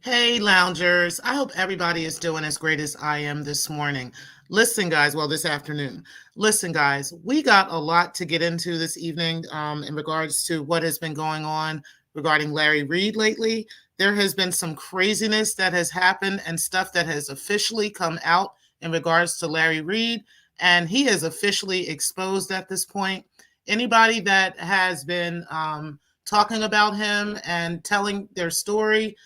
Hey, loungers. I hope everybody is doing as great as I am this morning. Listen, guys, well, this afternoon. Listen, guys, we got a lot to get into this evening in regards to what has been going on regarding Larry Reid lately. There has been some craziness that has happened and stuff that has officially come out in regards to Larry Reid, and he is officially exposed at this point. Anybody that has been talking about him and telling their story,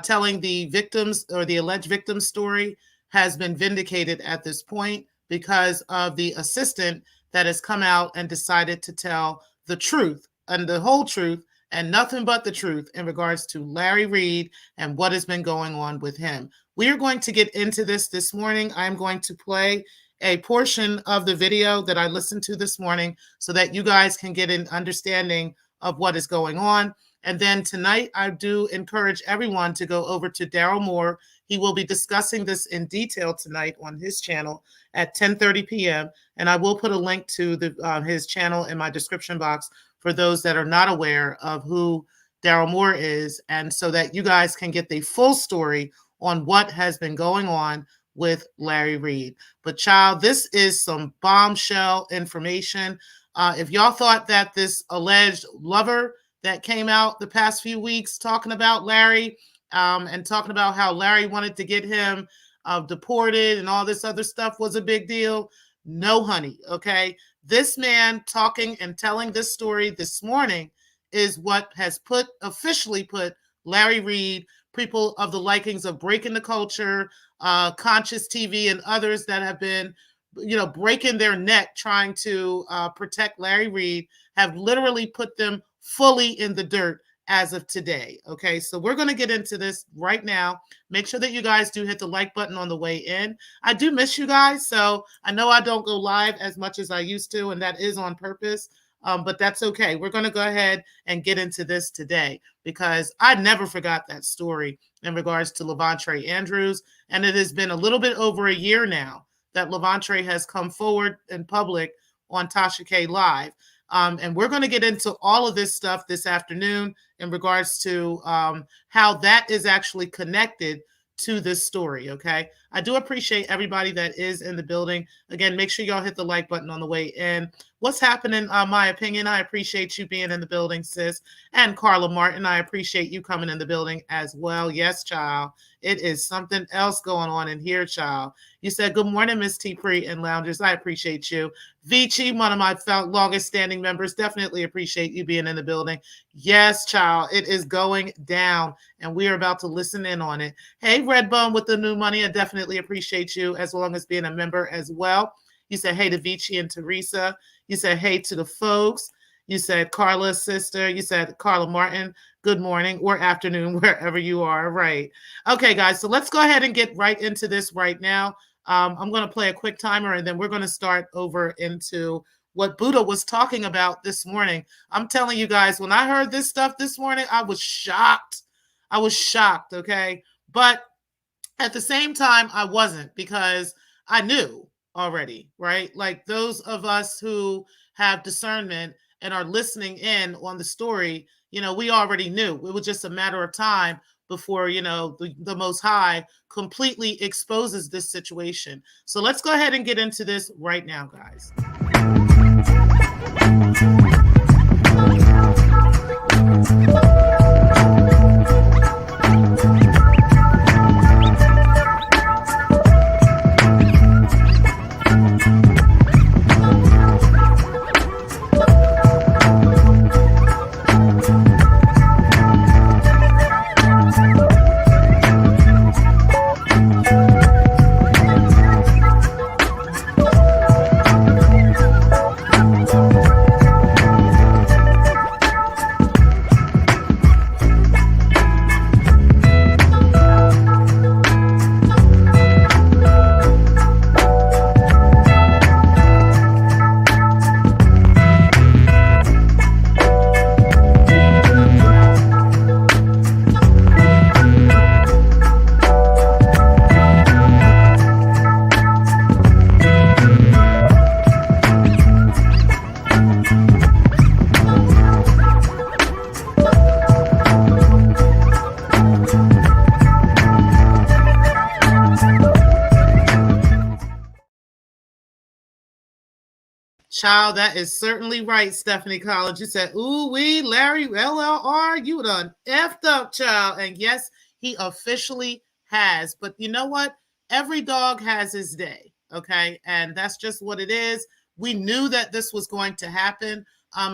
telling the victims or the alleged victim's story has been vindicated at this point because of the assistant that has come out and decided to tell the truth and the whole truth and nothing but the truth in regards to Larry Reid and what has been going on with him. We are going to get into this morning. I'm going to play a portion of the video that I listened to this morning so that you guys can get an understanding of what is going on. And then tonight, I do encourage everyone to go over to Darryl Moore. He will be discussing this in detail tonight on his channel at 10:30 p.m. And I will put a link to his channel in my description box for those that are not aware of who Darryl Moore is, and so that you guys can get the full story on what has been going on with Larry Reid. But child, this is some bombshell information. If y'all thought that this alleged lover that came out the past few weeks talking about Larry and talking about how Larry wanted to get him deported and all this other stuff was a big deal. No, honey. Okay. This man talking and telling this story this morning is what has officially put Larry Reid, people of the likings of Breaking the Culture, Conscious TV, and others that have been, breaking their neck trying to protect Larry Reid, have literally put them fully in the dirt as of today. Okay, so we're going to get into this right now. Make sure that you guys do hit the like button on the way in. I do miss you guys, so I know I don't go live as much as I used to, and that is on purpose, but that's okay. We're going to go ahead and get into this today because I never forgot that story in regards to Levontre Andrews, and it has been a little bit over a year now that Levontre has come forward in public on Tasha K Live. And we're going to get into all of this stuff this afternoon in regards to how that is actually connected to this story, okay? I do appreciate everybody that is in the building. Again, make sure y'all hit the like button on the way in. What's happening, my opinion? I appreciate you being in the building, sis. And Carla Martin, I appreciate you coming in the building as well. Yes, child. It is something else going on in here, child. You said, good morning, Miss T. Pre and Loungers. I appreciate you. Vici, one of my longest standing members, definitely appreciate you being in the building. Yes, child, it is going down, and we are about to listen in on it. Hey, Redbone with the new money, I definitely appreciate you as long as being a member as well. You said hey to Vici and Teresa. You said hey to the folks. You said Carla's sister. You said Carla Martin. Good morning or afternoon, wherever you are. Right. Okay, guys, so let's go ahead and get right into this right now. I'm going to play a quick timer, and then we're going to start over into what Buddha was talking about this morning. I'm telling you guys, when I heard this stuff this morning, I was shocked. I was shocked, okay? But at the same time, I wasn't, because I knew already, right? Like those of us who have discernment and are listening in on the story, we already knew. It was just a matter of time before, the Most High completely exposes this situation. So let's go ahead and get into this right now, guys. Child, that is certainly right, Stephanie Collins. You said, ooh, wee, Larry, LLR, you done effed up, child. And yes, he officially has. But you know what? Every dog has his day, okay? And that's just what it is. We knew that this was going to happen.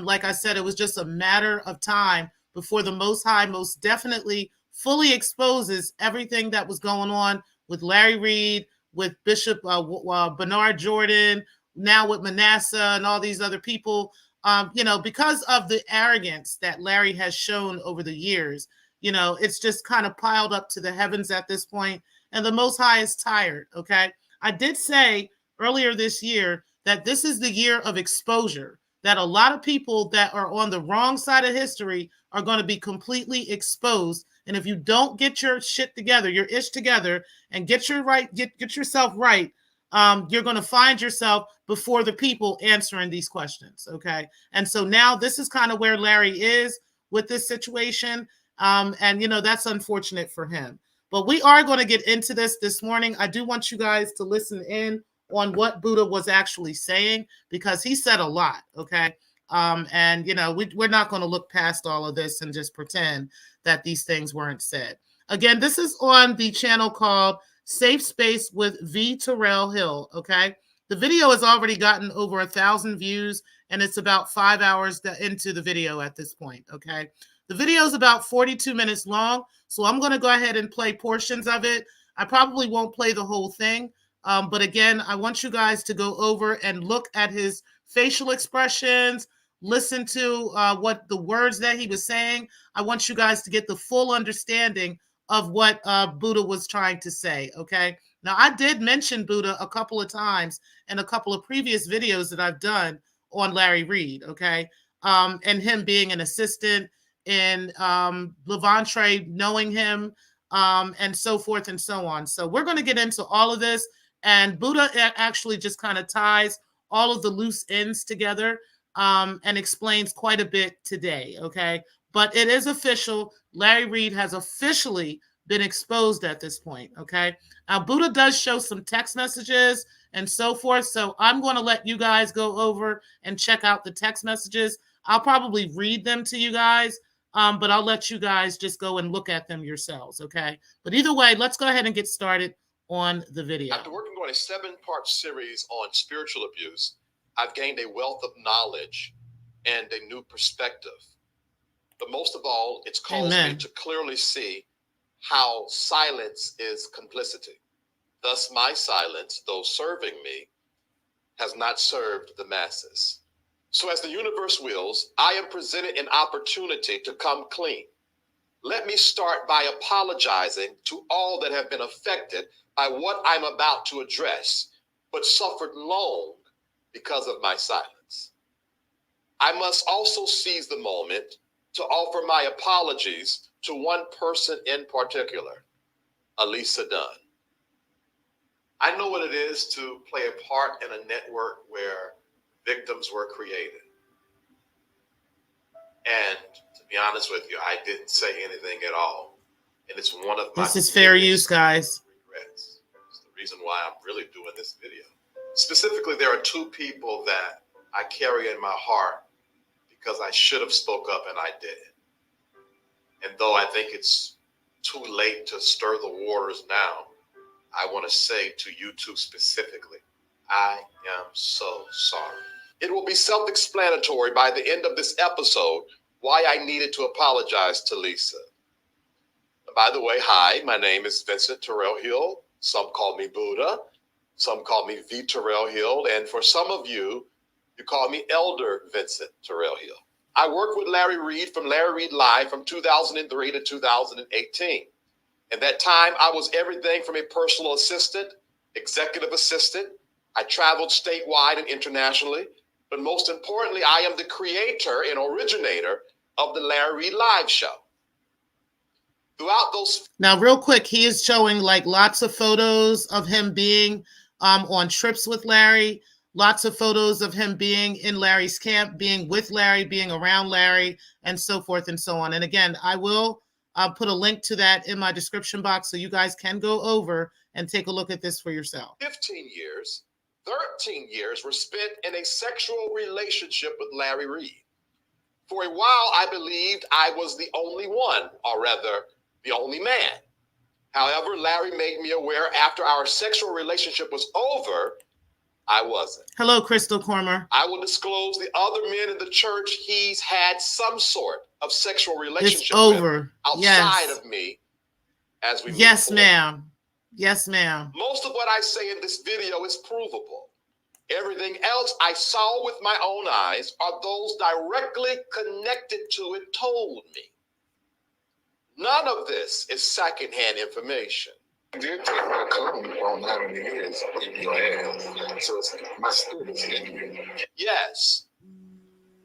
Like I said, it was just a matter of time before the Most High most definitely fully exposes everything that was going on with Larry Reid, with Bishop Bernard Jordan, now with Manasseh and all these other people, because of the arrogance that Larry has shown over the years, it's just kind of piled up to the heavens at this point, and the Most High is tired, okay? I did say earlier this year that this is the year of exposure, that a lot of people that are on the wrong side of history are going to be completely exposed. And if you don't get your shit together, your ish together, and get yourself right, you're going to find yourself before the people answering these questions. Okay. And so now this is kind of where Larry is with this situation. And, that's unfortunate for him. But we are going to get into this morning. I do want you guys to listen in on what Buddha was actually saying, because he said a lot. Okay. And, we're not going to look past all of this and just pretend that these things weren't said. Again, this is on the channel called Safe Space with V. Terrell Hill, okay? The video has already gotten over 1,000 views, and it's about 5 hours into the video at this point, okay? The video is about 42 minutes long, so I'm going to go ahead and play portions of it. I probably won't play the whole thing, but again, I want you guys to go over and look at his facial expressions, listen to what the words that he was saying. I want you guys to get the full understanding of what Buddha was trying to say, okay? Now, I did mention Buddha a couple of times in a couple of previous videos that I've done on Larry Reid, okay? And him being an assistant, and Levantre knowing him, and so forth and so on. So we're going to get into all of this, and Buddha actually just kind of ties all of the loose ends together, and explains quite a bit today, okay? But it is official. Larry Reid has officially been exposed at this point, okay? Now, Buddha does show some text messages and so forth, so I'm going to let you guys go over and check out the text messages. I'll probably read them to you guys, but I'll let you guys just go and look at them yourselves, okay? But either way, let's go ahead and get started on the video. After working on a 7-part series on spiritual abuse, I've gained a wealth of knowledge and a new perspective. But most of all, it's caused me to clearly see how silence is complicity. Thus, my silence, though serving me, has not served the masses. So as the universe wills, I am presented an opportunity to come clean. Let me start by apologizing to all that have been affected by what I'm about to address, but suffered long because of my silence. I must also seize the moment to offer my apologies to one person in particular, Elisa Dunn. I know what it is to play a part in a network where victims were created. And to be honest with you, I didn't say anything at all. And it's one of my— This is fair use, guys. Regrets. It's the reason why I'm really doing this video. Specifically, there are 2 people that I carry in my heart because I should have spoke up and I didn't. And though I think it's too late to stir the waters now, I want to say to you 2 specifically, I am so sorry. It will be self-explanatory by the end of this episode why I needed to apologize to Lisa. By the way, hi, my name is Vincent Terrell Hill. Some call me Buddha. Some call me V. Terrell Hill. And for some of you, you call me Elder Vincent Terrell Hill. I worked with Larry Reid from Larry Reid Live from 2003 to 2018. In that time, I was everything from a personal assistant, executive assistant. I traveled statewide and internationally. But most importantly, I am the creator and originator of the Larry Reid Live show. Throughout those— Now, real quick, he is showing like lots of photos of him being on trips with Larry, lots of photos of him being in Larry's camp, being with Larry, being around Larry, and so forth and so on. And again, I will put a link to that in my description box so you guys can go over and take a look at this for yourself. 15 years, 13 years were spent in a sexual relationship with Larry Reid. For a while, I believed I was the only one, or rather, the only man. However, Larry made me aware after our sexual relationship was over, I wasn't. Hello, Crystal Cormer. I will disclose the other men in the church he's had some sort of sexual relationship with outside of me as we move forward. Ma'am. Yes, ma'am. Most of what I say in this video is provable. Everything else I saw with my own eyes or those directly connected to it told me. None of this is secondhand information. I did take my claim on how many years in your ass. So it's my students in you. Yes.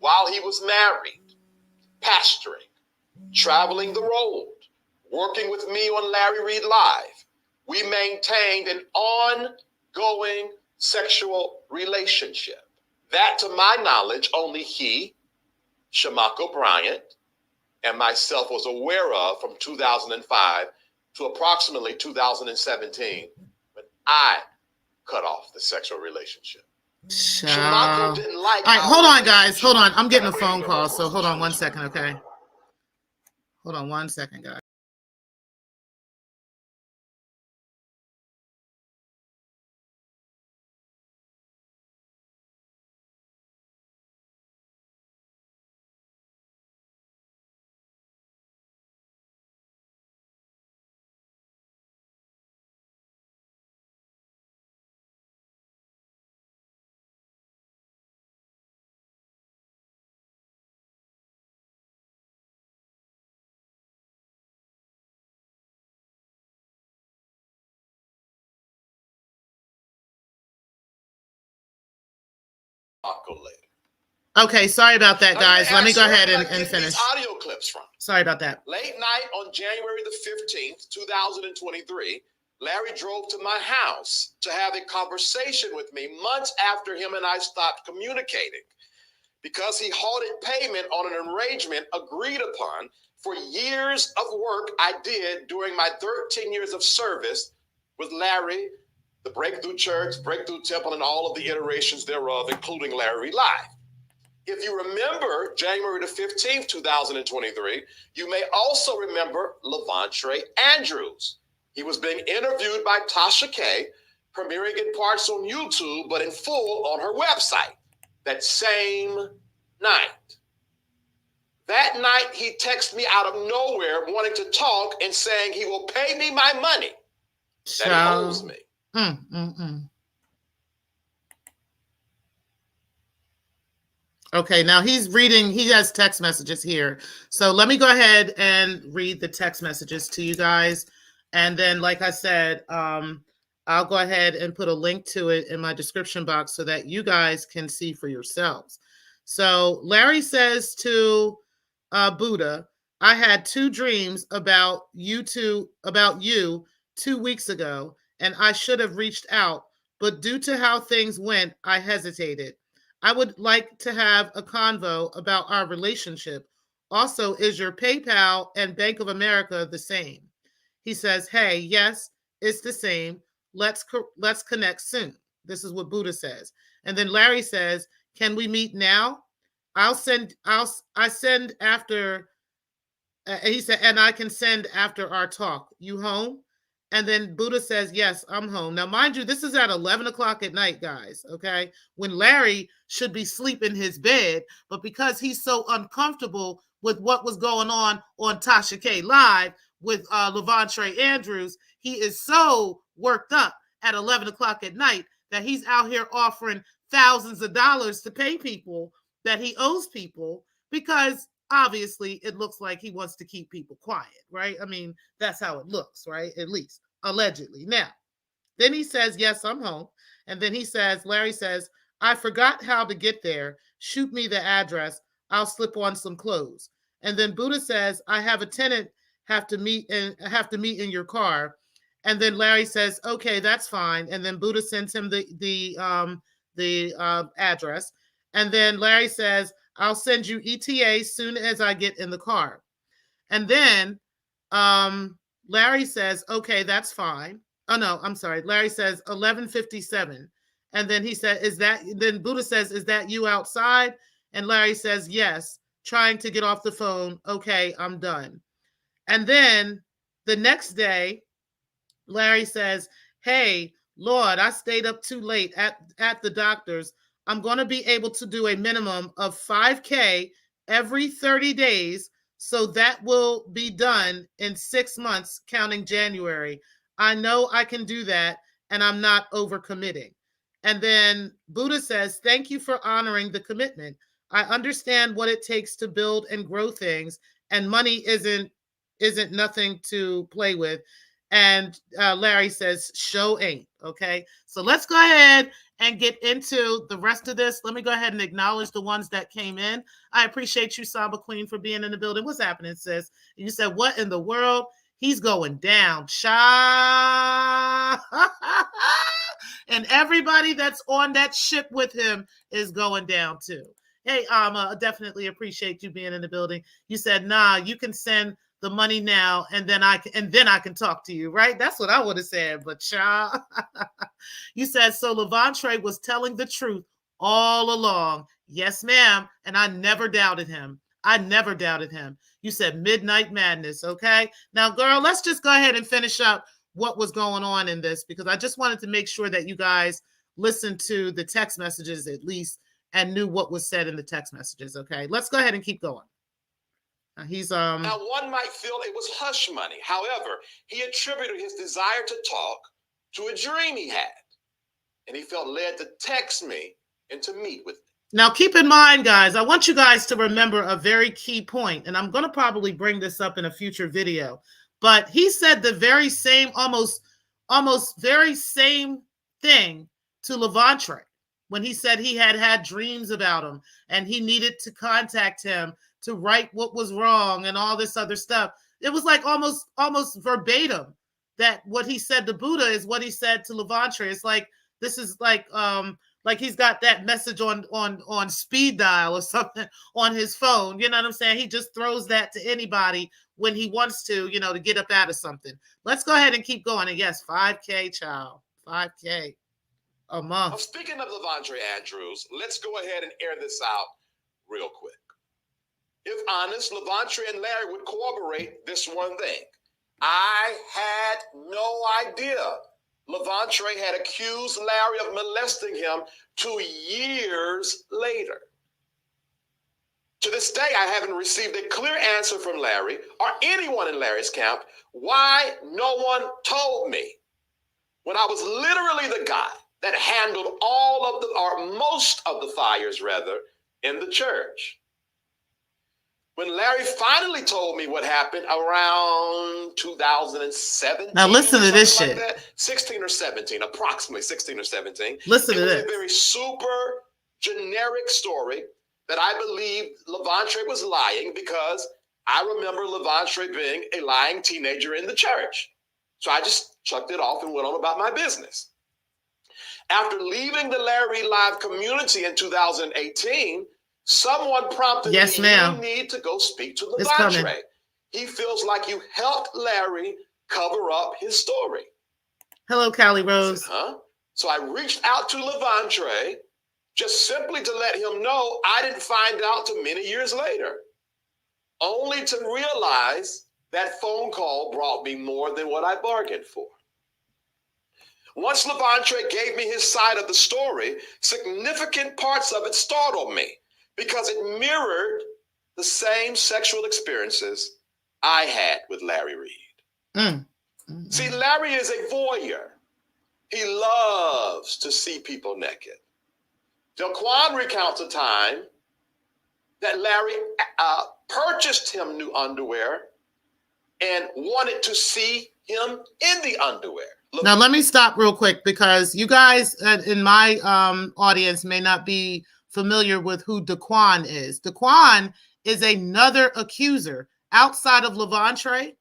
While he was married, pastoring, traveling the road, working with me on Larry Reid Live, we maintained an ongoing sexual relationship. That, to my knowledge, only he, Shamako Bryant, and myself was aware of from 2005 to approximately 2017 when I cut off the sexual relationship. Shamako didn't like. All right, hold on, guys. Hold on. I'm getting a phone call, so hold on 1 second, okay? Hold on 1 second, guys. Okay, sorry about that, guys. Let me go ahead and finish. Audio clips from. Sorry about that. Late night on January the 15th, 2023, Larry drove to my house to have a conversation with me months after him and I stopped communicating because he halted payment on an arrangement agreed upon for years of work I did during my 13 years of service with Larry, the Breakthrough Church, Breakthrough Temple, and all of the iterations thereof, including Larry Live. If you remember January the 15th, 2023, you may also remember Lavontre Andrews. He was being interviewed by Tasha K, premiering in parts on YouTube, but in full on her website that same night. That night, he texted me out of nowhere wanting to talk and saying he will pay me my money that he owes me. Okay, now he's reading, he has text messages here. So let me go ahead and read the text messages to you guys. And then, like I said, I'll go ahead and put a link to it in my description box so that you guys can see for yourselves. So Larry says to Buddha, I had 2 dreams about you 2 weeks ago, and I should have reached out, but due to how things went, I hesitated. I would like to have a convo about our relationship. Also, is your PayPal and Bank of America the same? He says, hey, yes, it's the same. Let's connect soon. This is what Buddha says. And then Larry says, can we meet now? I send after. He said, and I can send after our talk. You home? And then Buddha says, yes, I'm home. Now, mind you, this is at 11 o'clock at night, guys, okay? When Larry should be asleep in his bed, but because he's so uncomfortable with what was going on Tasha K Live with Lavontre Andrews, he is so worked up at 11 o'clock at night that he's out here offering thousands of dollars to pay people that he owes people because obviously it looks like he wants to keep people quiet, right? I mean, that's how it looks, right? At least allegedly. Now, then he says, yes, I'm home. And then Larry says, I forgot how to get there. Shoot me the address. I'll slip on some clothes. And then Buddha says, I have a tenant have to meet in your car. And then Larry says, okay, that's fine. And then Buddha sends him the address. And then Larry says, I'll send you ETA soon as I get in the car. And then Larry says, okay, that's fine. Oh, no, I'm sorry. Larry says 11:57. And then he said, then Buddha says, is that you outside? And Larry says, yes, trying to get off the phone. Okay, I'm done. And then the next day, Larry says, hey, Lord, I stayed up too late at the doctor's. I'm going to be able to do a minimum of 5K every 30 days. So that will be done in 6 months, counting January. I know I can do that, and I'm not overcommitting. And then Buddha says, thank you for honoring the commitment. I understand what it takes to build and grow things, and money isn't nothing to play with. And Larry says, show ain't. Okay. So let's go ahead and get into the rest of this. Let me go ahead and acknowledge the ones that came in. I appreciate you, Samba Queen, for being in the building. What's happening, sis? You said, what in the world? He's going down. Cha. And everybody that's on that ship with him is going down too. Hey, definitely appreciate you being in the building. You said, nah, you can send the money now, and then I can talk to you, right? That's what I would have said. But child, you said, so Levantre was telling the truth all along. Yes, ma'am. And I never doubted him. I never doubted him. You said midnight madness. Okay. Now, girl, let's just go ahead and finish up what was going on in this, because I just wanted to make sure that you guys listened to the text messages at least and knew what was said in the text messages. Okay. Let's go ahead and keep going. Now, one might feel it was hush money. However, he attributed his desire to talk to a dream he had, and he felt led to text me and to meet with me. Now, keep in mind, guys, I want you guys to remember a very key point, and I'm going to probably bring this up in a future video, but he said the very same, almost very same thing to Levantre when he said he had dreams about him and he needed to contact him to right what was wrong and all this other stuff. It was like almost verbatim that what he said to Buddha is what he said to Levantre. It's like, this is like he's got that message on speed dial or something on his phone. You know what I'm saying? He just throws that to anybody when he wants to, to get up out of something. Let's go ahead and keep going. And yes, 5K, child, 5K a month. Well, speaking of Levantre Andrews, let's go ahead and air this out real quick. If honest, Levantre and Larry would corroborate this one thing. I had no idea Levantre had accused Larry of molesting him 2 years later. To this day, I haven't received a clear answer from Larry or anyone in Larry's camp why no one told me, when I was literally the guy that handled all of or most of the fires, rather, in the church. When Larry finally told me what happened around 2017. Now listen to this shit. Like 16 or 17, approximately 16 or 17. Listen to this. It was a very super generic story that I believe Levantre was lying, because I remember Levantre being a lying teenager in the church. So I just chucked it off and went on about my business. After leaving the Larry Live community in 2018, someone prompted me, you need to go speak to Levantre. He feels like you helped Larry cover up his story. Hello, Callie Rose. Said, huh? So I reached out to Levantre just simply to let him know I didn't find out till many years later, only to realize that phone call brought me more than what I bargained for. Once Levantre gave me his side of the story, significant parts of it startled me, because it mirrored the same sexual experiences I had with Larry Reid. See, Larry is a voyeur. He loves to see people naked. Daquan recounts a time that Larry purchased him new underwear and wanted to see him in the underwear. Now, let me stop real quick, because you guys in my audience may not be familiar with who Daquan is. Daquan is another accuser outside of Levantre.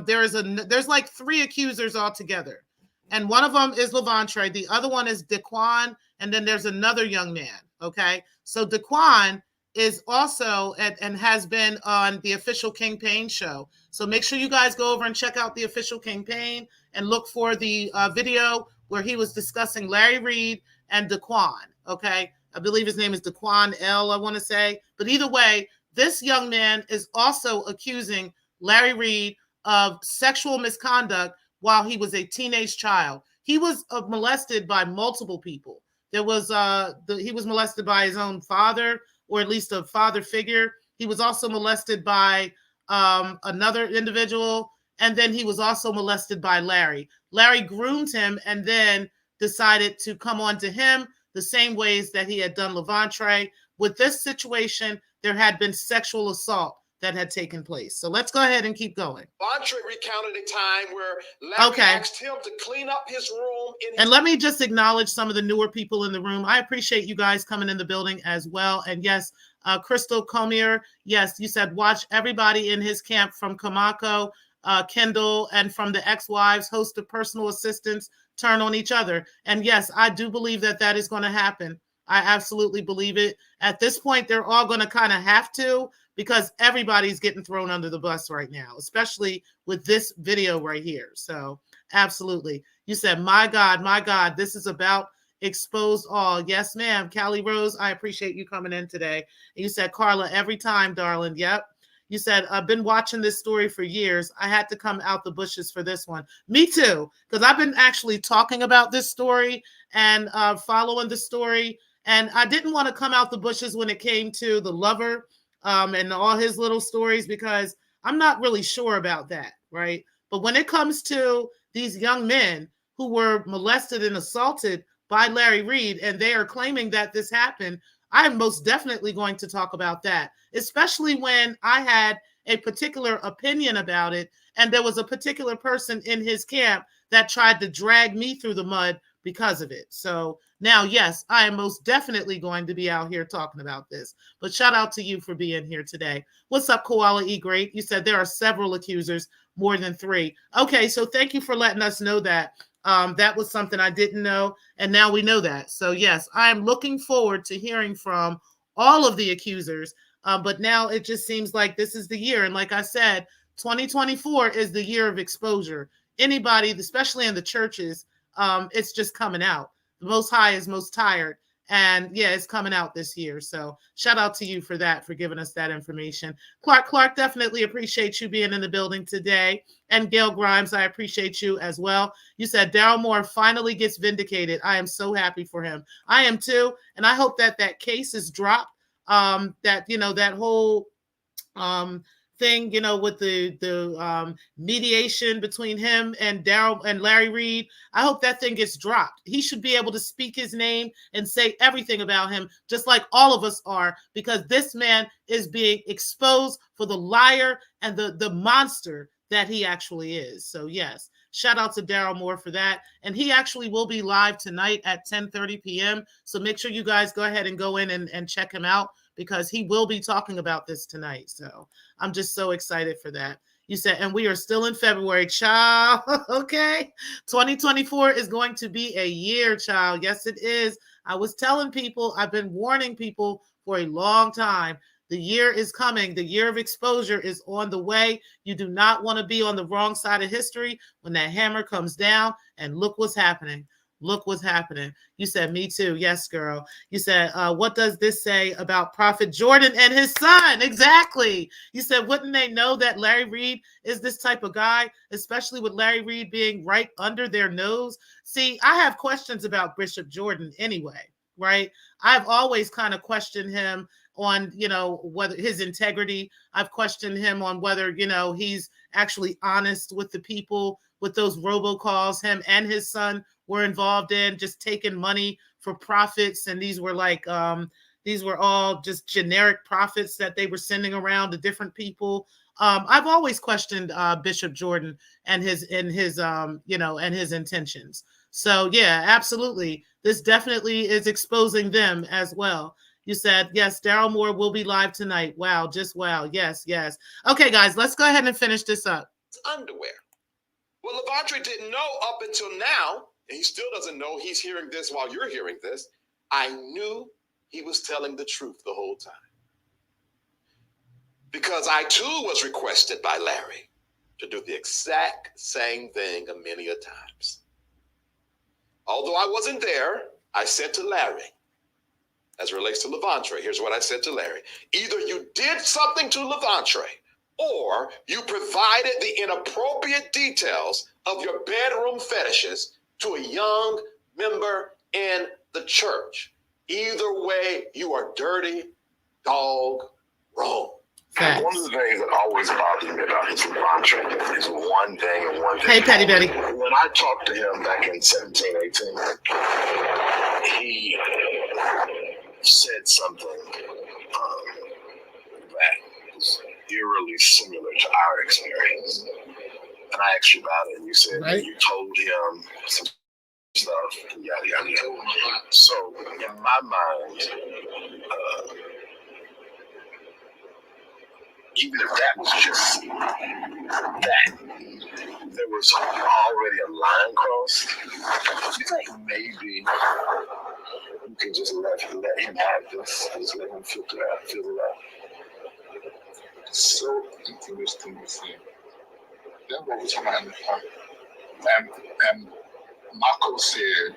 There's like 3 accusers altogether, and one of them is Levantre. The other one is Daquan, and then there's another young man. Okay, so Daquan is also and has been on the Official King Payne show. So make sure you guys go over and check out the Official King Payne and look for the video where he was discussing Larry Reid and Daquan. Okay, I believe his name is Daquan L. I want to say, but either way, this young man is also accusing Larry Reid of sexual misconduct while he was a teenage child. He was molested by multiple people. There was he was molested by his own father, or at least a father figure. He was also molested by another individual, and then he was also molested by Larry. Larry groomed him and then decided to come on to him the same ways that he had done Levantre. With this situation, there had been sexual assault that had taken place. So let's go ahead and keep going. Levantre recounted a time where Larry asked him to clean up his room. And let me just acknowledge some of the newer people in the room. I appreciate you guys coming in the building as well. And yes, Crystal Comier, yes, you said watch everybody in his camp from Kamako, Kendall, and from the ex-wives, host of personal assistants turn on each other. And yes, I do believe that that is going to happen. I absolutely believe it. At this point, they're all going to kind of have to, because everybody's getting thrown under the bus right now, especially with this video right here. So absolutely. You said, my God, this is about expose all. Yes, ma'am. Callie Rose, I appreciate you coming in today. And you said, Carla, every time, darling. Yep. You said, I've been watching this story for years. I had to come out the bushes for this one. Me too, because I've been actually talking about this story and following the story. And I didn't want to come out the bushes when it came to the lover and all his little stories, because I'm not really sure about that, right? But when it comes to these young men who were molested and assaulted by Larry Reid, and they are claiming that this happened, I am most definitely going to talk about that, especially when I had a particular opinion about it, and there was a particular person in his camp that tried to drag me through the mud because of it. So now, yes, I am most definitely going to be out here talking about this. But shout out to you for being here today. What's up, Koala E Great? You said there are several accusers, more than 3. Okay, so thank you for letting us know that. That was something I didn't know, and now we know that. So yes, I am looking forward to hearing from all of the accusers. But now it just seems like this is the year. And like I said, 2024 is the year of exposure. Anybody, especially in the churches, it's just coming out. The Most High is most tired. And yeah, it's coming out this year. So shout out to you for that, for giving us that information. Clark, definitely appreciate you being in the building today. And Gail Grimes, I appreciate you as well. You said Darryl Moore finally gets vindicated. I am so happy for him. I am too. And I hope that that case is dropped. That, you know, that whole thing, you know, with the mediation between him and Darryl and Larry Reid. I hope that thing gets dropped. He should be able to speak his name and say everything about him, just like all of us are, because this man is being exposed for the liar and the monster that he actually is. So yes, shout out to Darryl Moore for that. And he actually will be live tonight at 10:30 p.m. So make sure you guys go ahead and go in and check him out, because he will be talking about this tonight. So I'm just so excited for that. You said, and we are still in February, child. Okay. 2024 is going to be a year, child. Yes, it is. I was telling people, I've been warning people for a long time. The year is coming. The year of exposure is on the way. You do not want to be on the wrong side of history when that hammer comes down. And look what's happening. Look what's happening. You said, me too. Yes, girl. You said, what does this say about Prophet Jordan and his son? Exactly. You said, wouldn't they know that Larry Reid is this type of guy, especially with Larry Reid being right under their nose? See, I have questions about Bishop Jordan anyway, right? I've always kind of questioned him on, you know, whether his integrity. I've questioned him on whether, you know, he's actually honest with the people, with those robocalls him and his son were involved in, just taking money for profits. And these were like, these were all just generic profits that they were sending around to different people. I've always questioned Bishop Jordan and his you know, and his intentions. So yeah, absolutely. This definitely is exposing them as well. You said, yes, Darryl Moore will be live tonight. Wow, just wow. Yes, yes. Okay, guys, let's go ahead and finish this up. Underwear. Well, Levantre didn't know up until now, and he still doesn't know. He's hearing this while you're hearing this. I knew he was telling the truth the whole time, because I too was requested by Larry to do the exact same thing a many a times. Although I wasn't there, I said to Larry, as it relates to Levantre, here's what I said to Larry. Either you did something to Levantre, or you provided the inappropriate details of your bedroom fetishes to a young member in the church. Either way, you are dirty dog wrong. Facts. One of the things that always bothered me about this Levantre is one thing and one thing. Hey, Petty Betty. When I talked to him back in 17, 18, he said something that was eerily similar to our experience. And I asked you about it, and you said that you told him some stuff, and yada, yada, yada. So, in my mind, even if that was just that, there was already a line crossed. You think maybe you can just let him have this, just let him filter it out? So interesting to see. Then what was talking about in the park, and Marco said,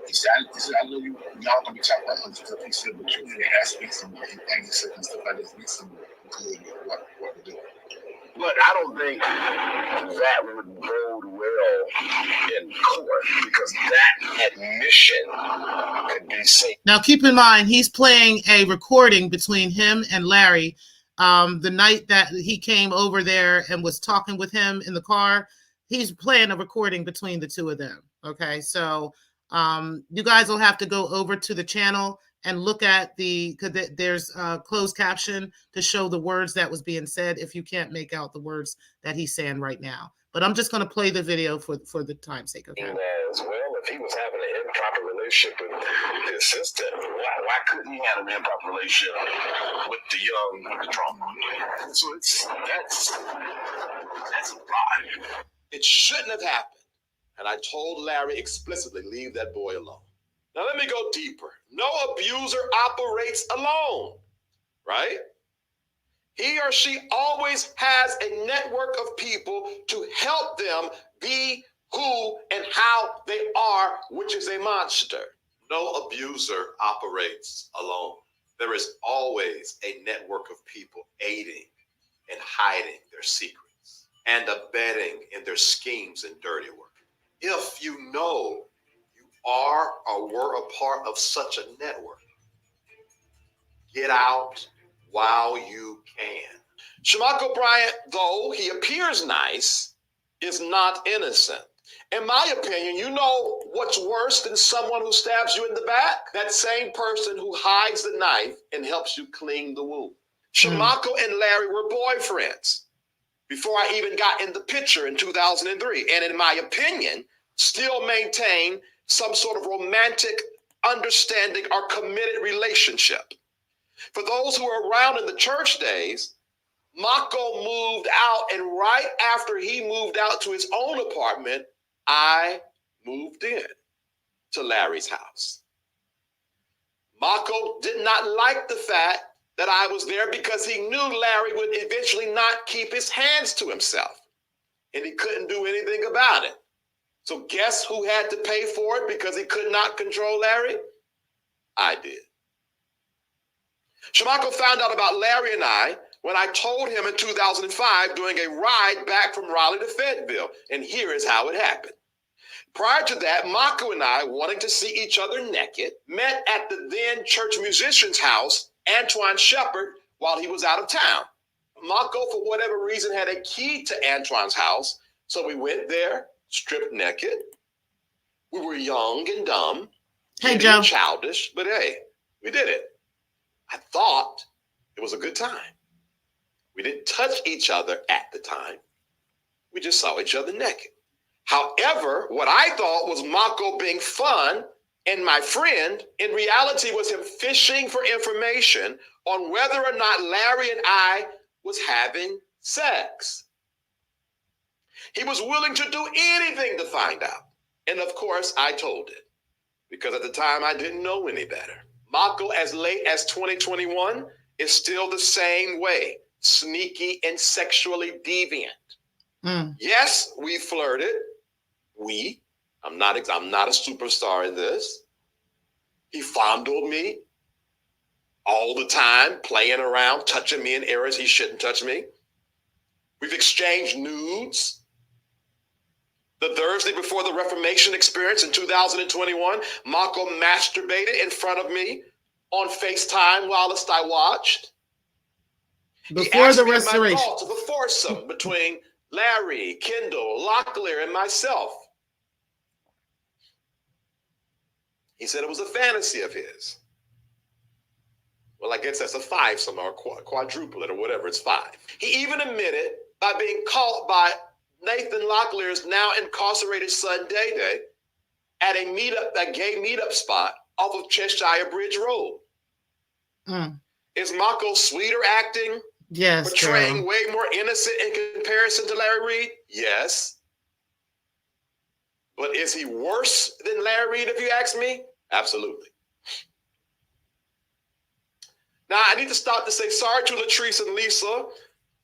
he said, I know y'all gonna be talking about other stuff. He said, but you really has to be some, and he said, and stuff like this, need some good what to do. But I don't think that would bode well in court, because that admission could be seen. Now, keep in mind, he's playing a recording between him and Larry. The night that he came over there and was talking with him in the car, he's playing a recording between the two of them. Okay, so you guys will have to go over to the channel and look at because there's a closed caption to show the words that was being said if you can't make out the words that he's saying right now. But I'm just going to play the video for the time's sake. Okay. As well, if he was having an improper relationship with his sister, why couldn't he have an improper relationship with the drama? So that's a lot. It shouldn't have happened. And I told Larry explicitly, leave that boy alone. Now let me go deeper. No abuser operates alone, right? He or she always has a network of people to help them be who and how they are, which is a monster. No abuser operates alone. There is always a network of people aiding and hiding their secrets and abetting in their schemes and dirty work. If you know you are or were a part of such a network, get out while you can. Shamako Bryant, though he appears nice, is not innocent. In my opinion, you know what's worse than someone who stabs you in the back? That same person who hides the knife and helps you clean the wound. Shamako and Larry were boyfriends before I even got in the picture in 2003. And in my opinion, still maintain some sort of romantic understanding or committed relationship. For those who were around in the church days, Mako moved out, and right after he moved out to his own apartment, I moved in to Larry's house. Mako did not like the fact that I was there because he knew Larry would eventually not keep his hands to himself, and he couldn't do anything about it. So guess who had to pay for it because he could not control Larry? I did. Shamako found out about Larry and I when I told him in 2005 doing a ride back from Raleigh to Fayetteville, and here is how it happened. Prior to that, Mako and I, wanting to see each other naked, met at the then church musician's house, Antoine Shepard, while he was out of town. Mako, for whatever reason, had a key to Antoine's house, so we went there, stripped naked. We were young and dumb, childish, but hey, we did it. I thought it was a good time. We didn't touch each other at the time. We just saw each other naked. However, what I thought was Mako being fun and my friend, in reality was him fishing for information on whether or not Larry and I was having sex. He was willing to do anything to find out. And of course, I told it, because at the time I didn't know any better. Mako, as late as 2021, is still the same way, sneaky and sexually deviant. Yes, we flirted. I'm not a superstar in this. He fondled me all the time, playing around, touching me in areas he shouldn't touch me. We've exchanged nudes. The Thursday before the Reformation experience in 2021, Mako masturbated in front of me on FaceTime whilst I watched. Before the me of restoration. my thoughts of a foursome between Larry, Kendall, Locklear, and myself. He said it was a fantasy of his. Well, I guess that's a fivesome or quadruplet or whatever. It's 5. He even admitted by being caught by Nathan Locklear's now incarcerated son, Day at a gay meetup spot off of Cheshire Bridge Road. Is Mako sweeter acting? Yes. Portraying Darryl. way more innocent in comparison to Larry Reid? Yes. But is he worse than Larry Reid, if you ask me? Absolutely. Now, I need to stop to say sorry to Latrice and Lisa.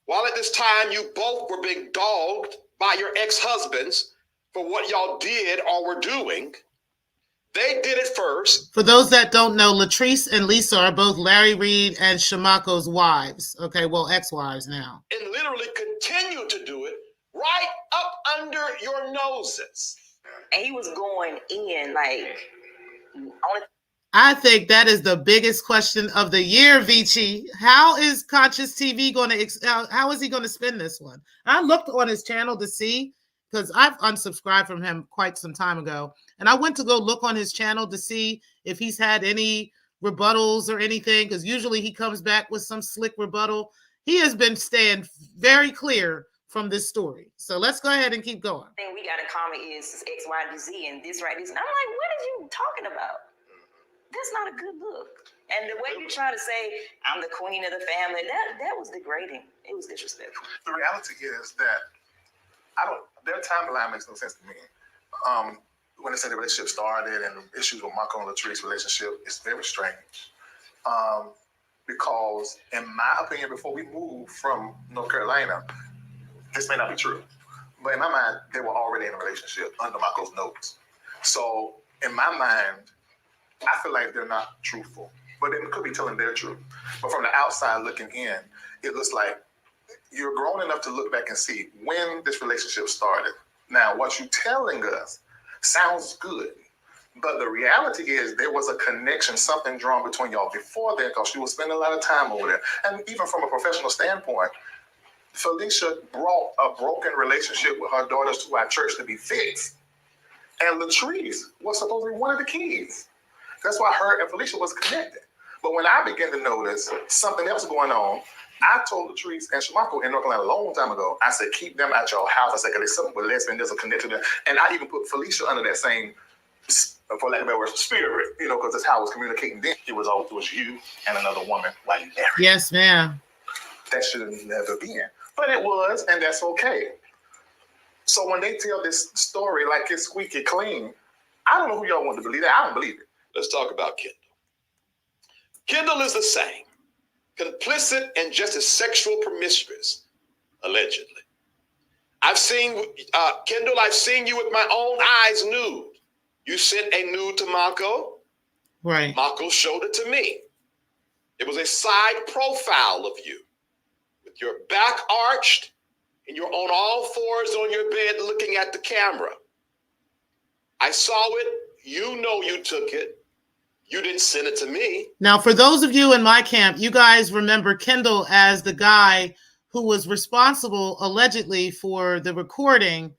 While at this time you both were being dogged by your ex-husbands for what y'all did or were doing, they did it first. For those that don't know, Latrice and Lisa are both Larry Reid and Shamako's wives. Okay, well, ex-wives now. And literally continue to do it right up under your noses. And he was going in like only. I think that is the biggest question of the year, Vici. How is Conscious TV going to, how is he going to spin this one? I looked on his channel to see, because I've unsubscribed from him quite some time ago. And I went to go look on his channel to see if he's had any rebuttals or anything, because usually he comes back with some slick rebuttal. He has been staying very clear from this story. So let's go ahead and keep going. Thing we got in common is X, Y, and Z and this, right? This. And I'm like, what are you talking about? That's not a good look. And the way you try to say I'm the queen of the family, that was degrading. It was disrespectful. The reality is that their timeline makes no sense to me. When they say the relationship started and the issues with Mako and Latrice's relationship, it's very strange. Because in my opinion, before we moved from North Carolina, this may not be true, but in my mind, they were already in a relationship under Mako's notes. So in my mind, I feel like they're not truthful, but they could be telling their truth. But from the outside looking in, it looks like you're grown enough to look back and see when this relationship started. Now, what you're telling us sounds good, but the reality is there was a connection, something drawn between y'all before then, because you were spending a lot of time over there. And even from a professional standpoint, Felicia brought a broken relationship with her daughters to our church to be fixed. And Latrice was supposedly one of the keys. That's why her and Felicia was connected. But when I began to notice something else going on, I told Latrice and Shamako in North Carolina a long time ago, I said, keep them at your house. I said, because there's something with lesbianism connected to them. And I even put Felicia under that same, for lack of a better word, spirit, because that's how I was communicating then. It was you and another woman while you married. Yes, ma'am. That should have never been. But it was, and that's okay. So when they tell this story like it's squeaky clean, I don't know who y'all want to believe that. I don't believe it. Let's talk about Kendall. Kendall is the same, complicit and just as sexual promiscuous, allegedly. I've seen, Kendall, I've seen you with my own eyes nude. You sent a nude to Mako. Right. Mako showed it to me. It was a side profile of you with your back arched and you're on all fours on your bed looking at the camera. I saw it. You know you took it. You didn't send it to me. Now, for those of you in my camp, you guys remember Kendall as the guy who was responsible, allegedly, for the recording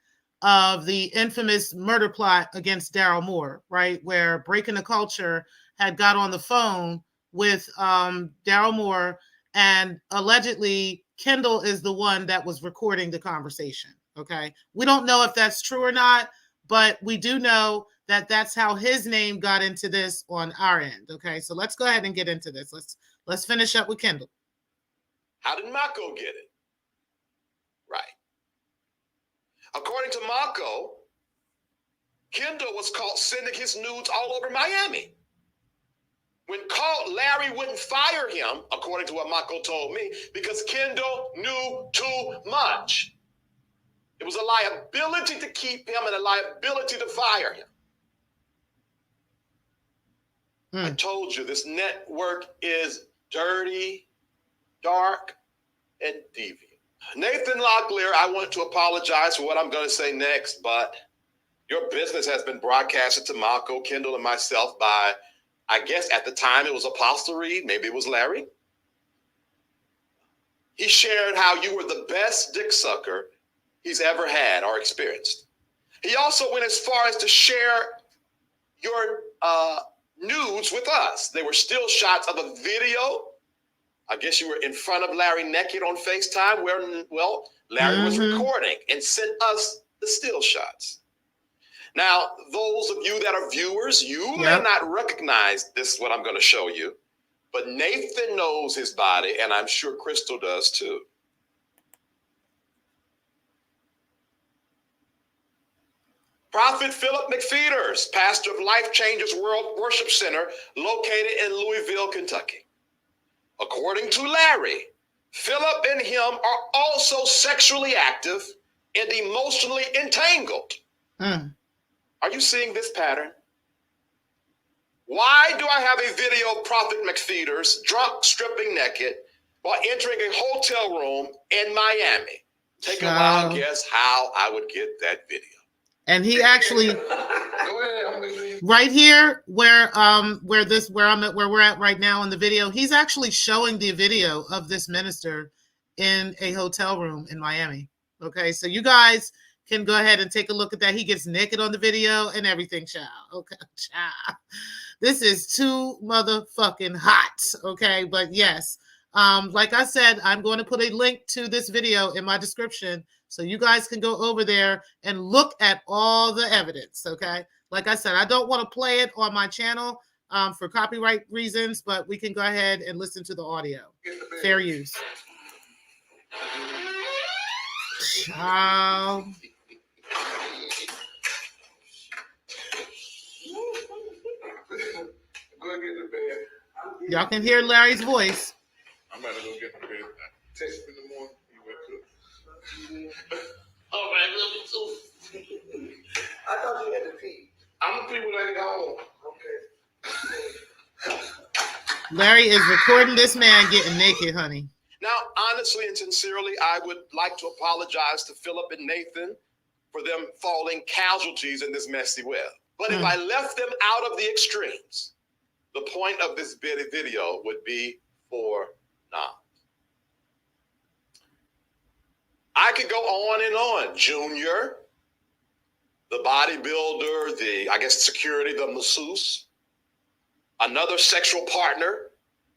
of the infamous murder plot against Darryl Moore, right? Where Breaking the Culture had got on the phone with Darryl Moore, and allegedly Kendall is the one that was recording the conversation, okay? We don't know if that's true or not, but we do know that that's how his name got into this on our end. Okay, so let's go ahead and get into this. Let's finish up with Kendall. How did Mako get it? Right. According to Mako, Kendall was caught sending his nudes all over Miami. When caught, Larry wouldn't fire him, according to what Mako told me, because Kendall knew too much. It was a liability to keep him and a liability to fire him. I told you this network is dirty, dark, and deviant. Nathan Locklear, I want to apologize for what I'm going to say next, but your business has been broadcasted to Mako, Kendall, and myself by, I guess at the time it was Apostle Reid, maybe it was Larry. He shared how you were the best dick sucker he's ever had or experienced. He also went as far as to share your nudes with us. They were still shots of a video. I guess you were in front of Larry naked on FaceTime where, well, Larry was recording and sent us the still shots. Now, those of you that are viewers, you may not recognize this, what I'm going to show you, but Nathan knows his body, and I'm sure Crystal does too. Prophet Philip McFeeters, pastor of Life Changers World Worship Center, located in Louisville, Kentucky. According to Larry, Philip and him are also sexually active and emotionally entangled. Are you seeing this pattern? Why do I have a video of Prophet McFeeters drunk, stripping naked while entering a hotel room in Miami? Take a wild guess how I would get that video. And he actually right here where we're at right now in the video, he's actually showing the video of this minister in a hotel room in Miami. Okay, so you guys can go ahead and take a look at that. He gets naked on the video and everything, child. Okay, child. This is too motherfucking hot. Okay, but yes, like I said, I'm going to put a link to this video in my description so you guys can go over there and look at all the evidence. Okay, like I said, I don't want to play it on my channel for copyright reasons, but we can go ahead and listen to the audio. Fair use. Child. Go get the bed. Y'all can hear Larry's voice. I'm about to go get the bed. Text me in the morning. You wake up. All right, love you too. I thought you had to pee. I'm the people that go home. Okay. Larry is recording this man getting naked, honey. Now, honestly and sincerely, I would like to apologize to Philip and Nathan for them falling casualties in this messy web. But if I left them out of the extremes, the point of this video would be for now. I could go on and on. Junior, the bodybuilder, I guess security, the masseuse, another sexual partner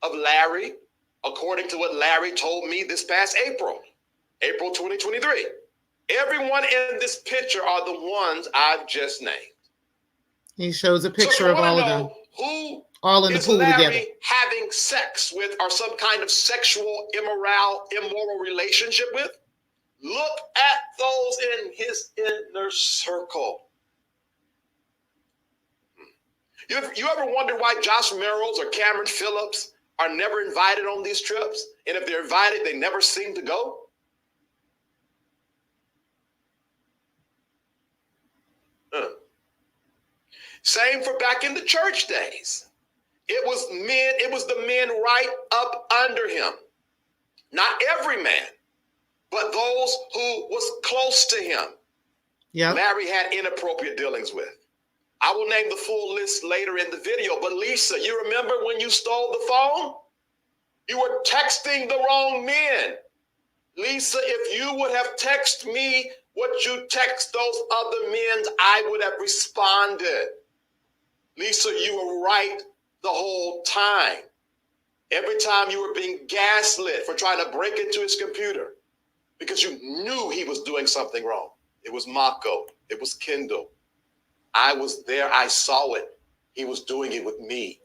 of Larry, according to what Larry told me this past April 2023. Everyone in this picture are the ones I've just named. He shows a picture of all of them. Who all in the pool Larry together. Having sex with or some kind of sexual immoral relationship with? Look at those in his inner circle. You ever wonder why Josh Merrills or Cameron Phillips are never invited on these trips? And if they're invited, they never seem to go? Same for back in the church days. It was the men right up under him. Not every man, but those who was close to him. Yeah. Larry had inappropriate dealings with. I will name the full list later in the video, but Lisa, you remember when you stole the phone? You were texting the wrong men. Lisa, if you would have texted me what you text those other men, I would have responded. Lisa, you were right the whole time. Every time you were being gaslit for trying to break into his computer because you knew he was doing something wrong. It was Mako. It was Kendall. I was there. I saw it. He was doing it with me.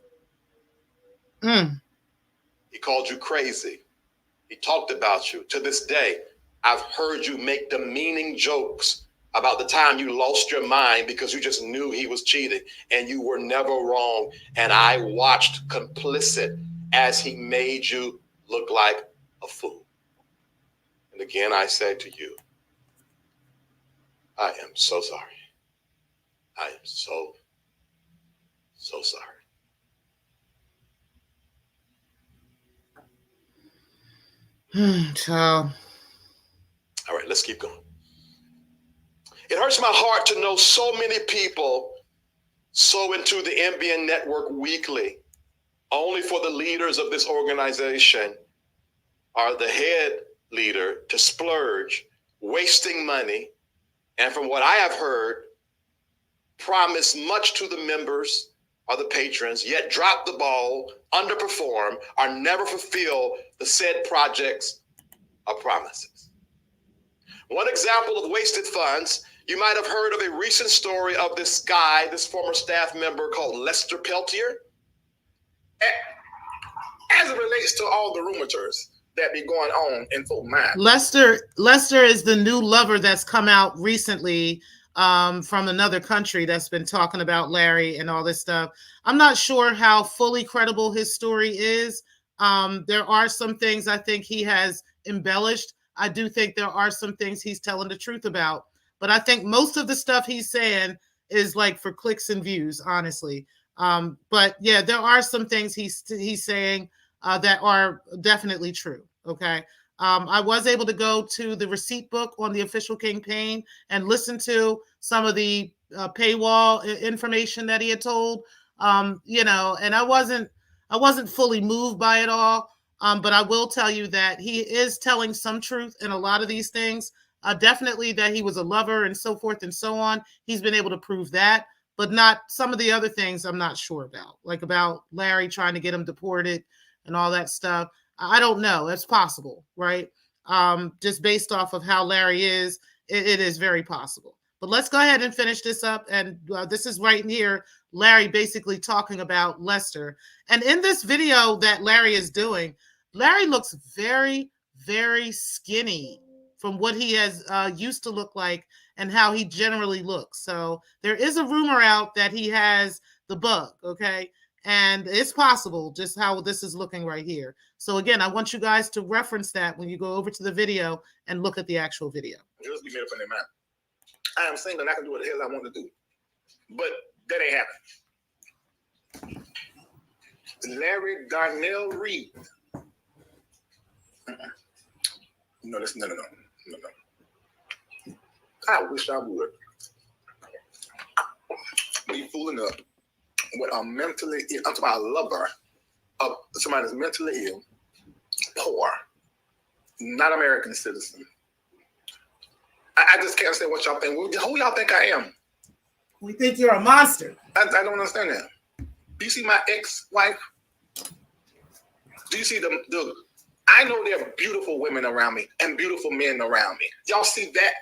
He called you crazy. He talked about you. To this day, I've heard you make demeaning jokes about the time you lost your mind because you just knew he was cheating and you were never wrong. And I watched complicit as he made you look like a fool. And again, I said to you, I am so sorry. I am so sorry. Child. All right, let's keep going. It hurts my heart to know so many people sow into the NBN network weekly, only for the leaders of this organization or the head leader to splurge, wasting money, and from what I have heard, promise much to the members or the patrons, yet drop the ball, underperform, or never fulfill the said projects or promises. One example of wasted funds, you might have heard of a recent story of this guy, this former staff member called Lester Peltier. As it relates to all the rumors that be going on in folk mind. Lester is the new lover that's come out recently from another country that's been talking about Larry and all this stuff. I'm not sure how fully credible his story is. There are some things I think he has embellished. I do think there are some things he's telling the truth about. But I think most of the stuff he's saying is like for clicks and views, honestly. But yeah, there are some things he's saying that are definitely true. Okay. I was able to go to the receipt book on the official campaign and listen to some of the paywall information that he had told, and I wasn't fully moved by it all. But I will tell you that he is telling some truth in a lot of these things. Definitely that he was a lover and so forth and so on. He's been able to prove that, but not some of the other things I'm not sure about, like about Larry trying to get him deported and all that stuff. I don't know. It's possible, right? Just based off of how Larry is, it is very possible. But let's go ahead and finish this up. And this is right here, Larry basically talking about Lester. And in this video that Larry is doing, Larry looks very, very skinny from what he has used to look like and how he generally looks. So there is a rumor out that he has the bug, okay? And it's possible just how this is looking right here. So again, I want you guys to reference that when you go over to the video and look at the actual video. Just be made up in their mind. I am single and I can do what the hell I want to do. But that ain't happening. Larry Darnell Reid. No. I wish I would be fooling up with a mentally ill, I'm talking about a lover of somebody that's mentally ill, poor, not American citizen. I just can't say what y'all think. Who y'all think I am? We think you're a monster. I don't understand that. Do you see my ex-wife? Do you see the I know there are beautiful women around me and beautiful men around me. Y'all see that?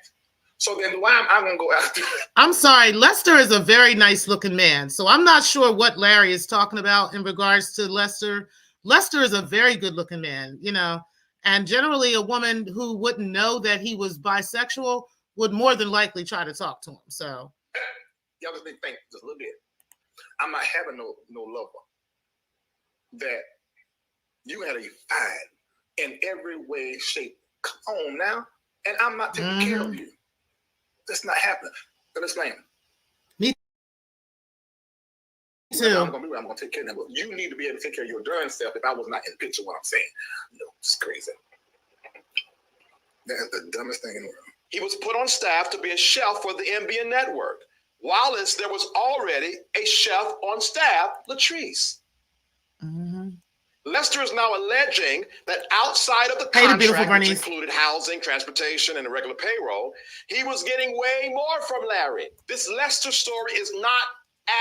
So then why am I going to go after? I'm sorry. Lester is a very nice looking man. So I'm not sure what Larry is talking about in regards to Lester. Lester is a very good looking man, and generally a woman who wouldn't know that he was bisexual would more than likely try to talk to him. So y'all just think just a little bit. I'm not having no lover that you had to find in every way, shape. Come on now. And I'm not taking care of you. That's not happening. Let me explain. Me too. I'm gonna take care of them. But you need to be able to take care of your darn self if I was not in the picture, what I'm saying. No, it's crazy. That's the dumbest thing in the world. He was put on staff to be a chef for the NBN network. Whilst there was already a chef on staff, Latrice. Lester is now alleging that outside of the contract, which included housing, transportation, and a regular payroll, he was getting way more from Larry. This Lester story is not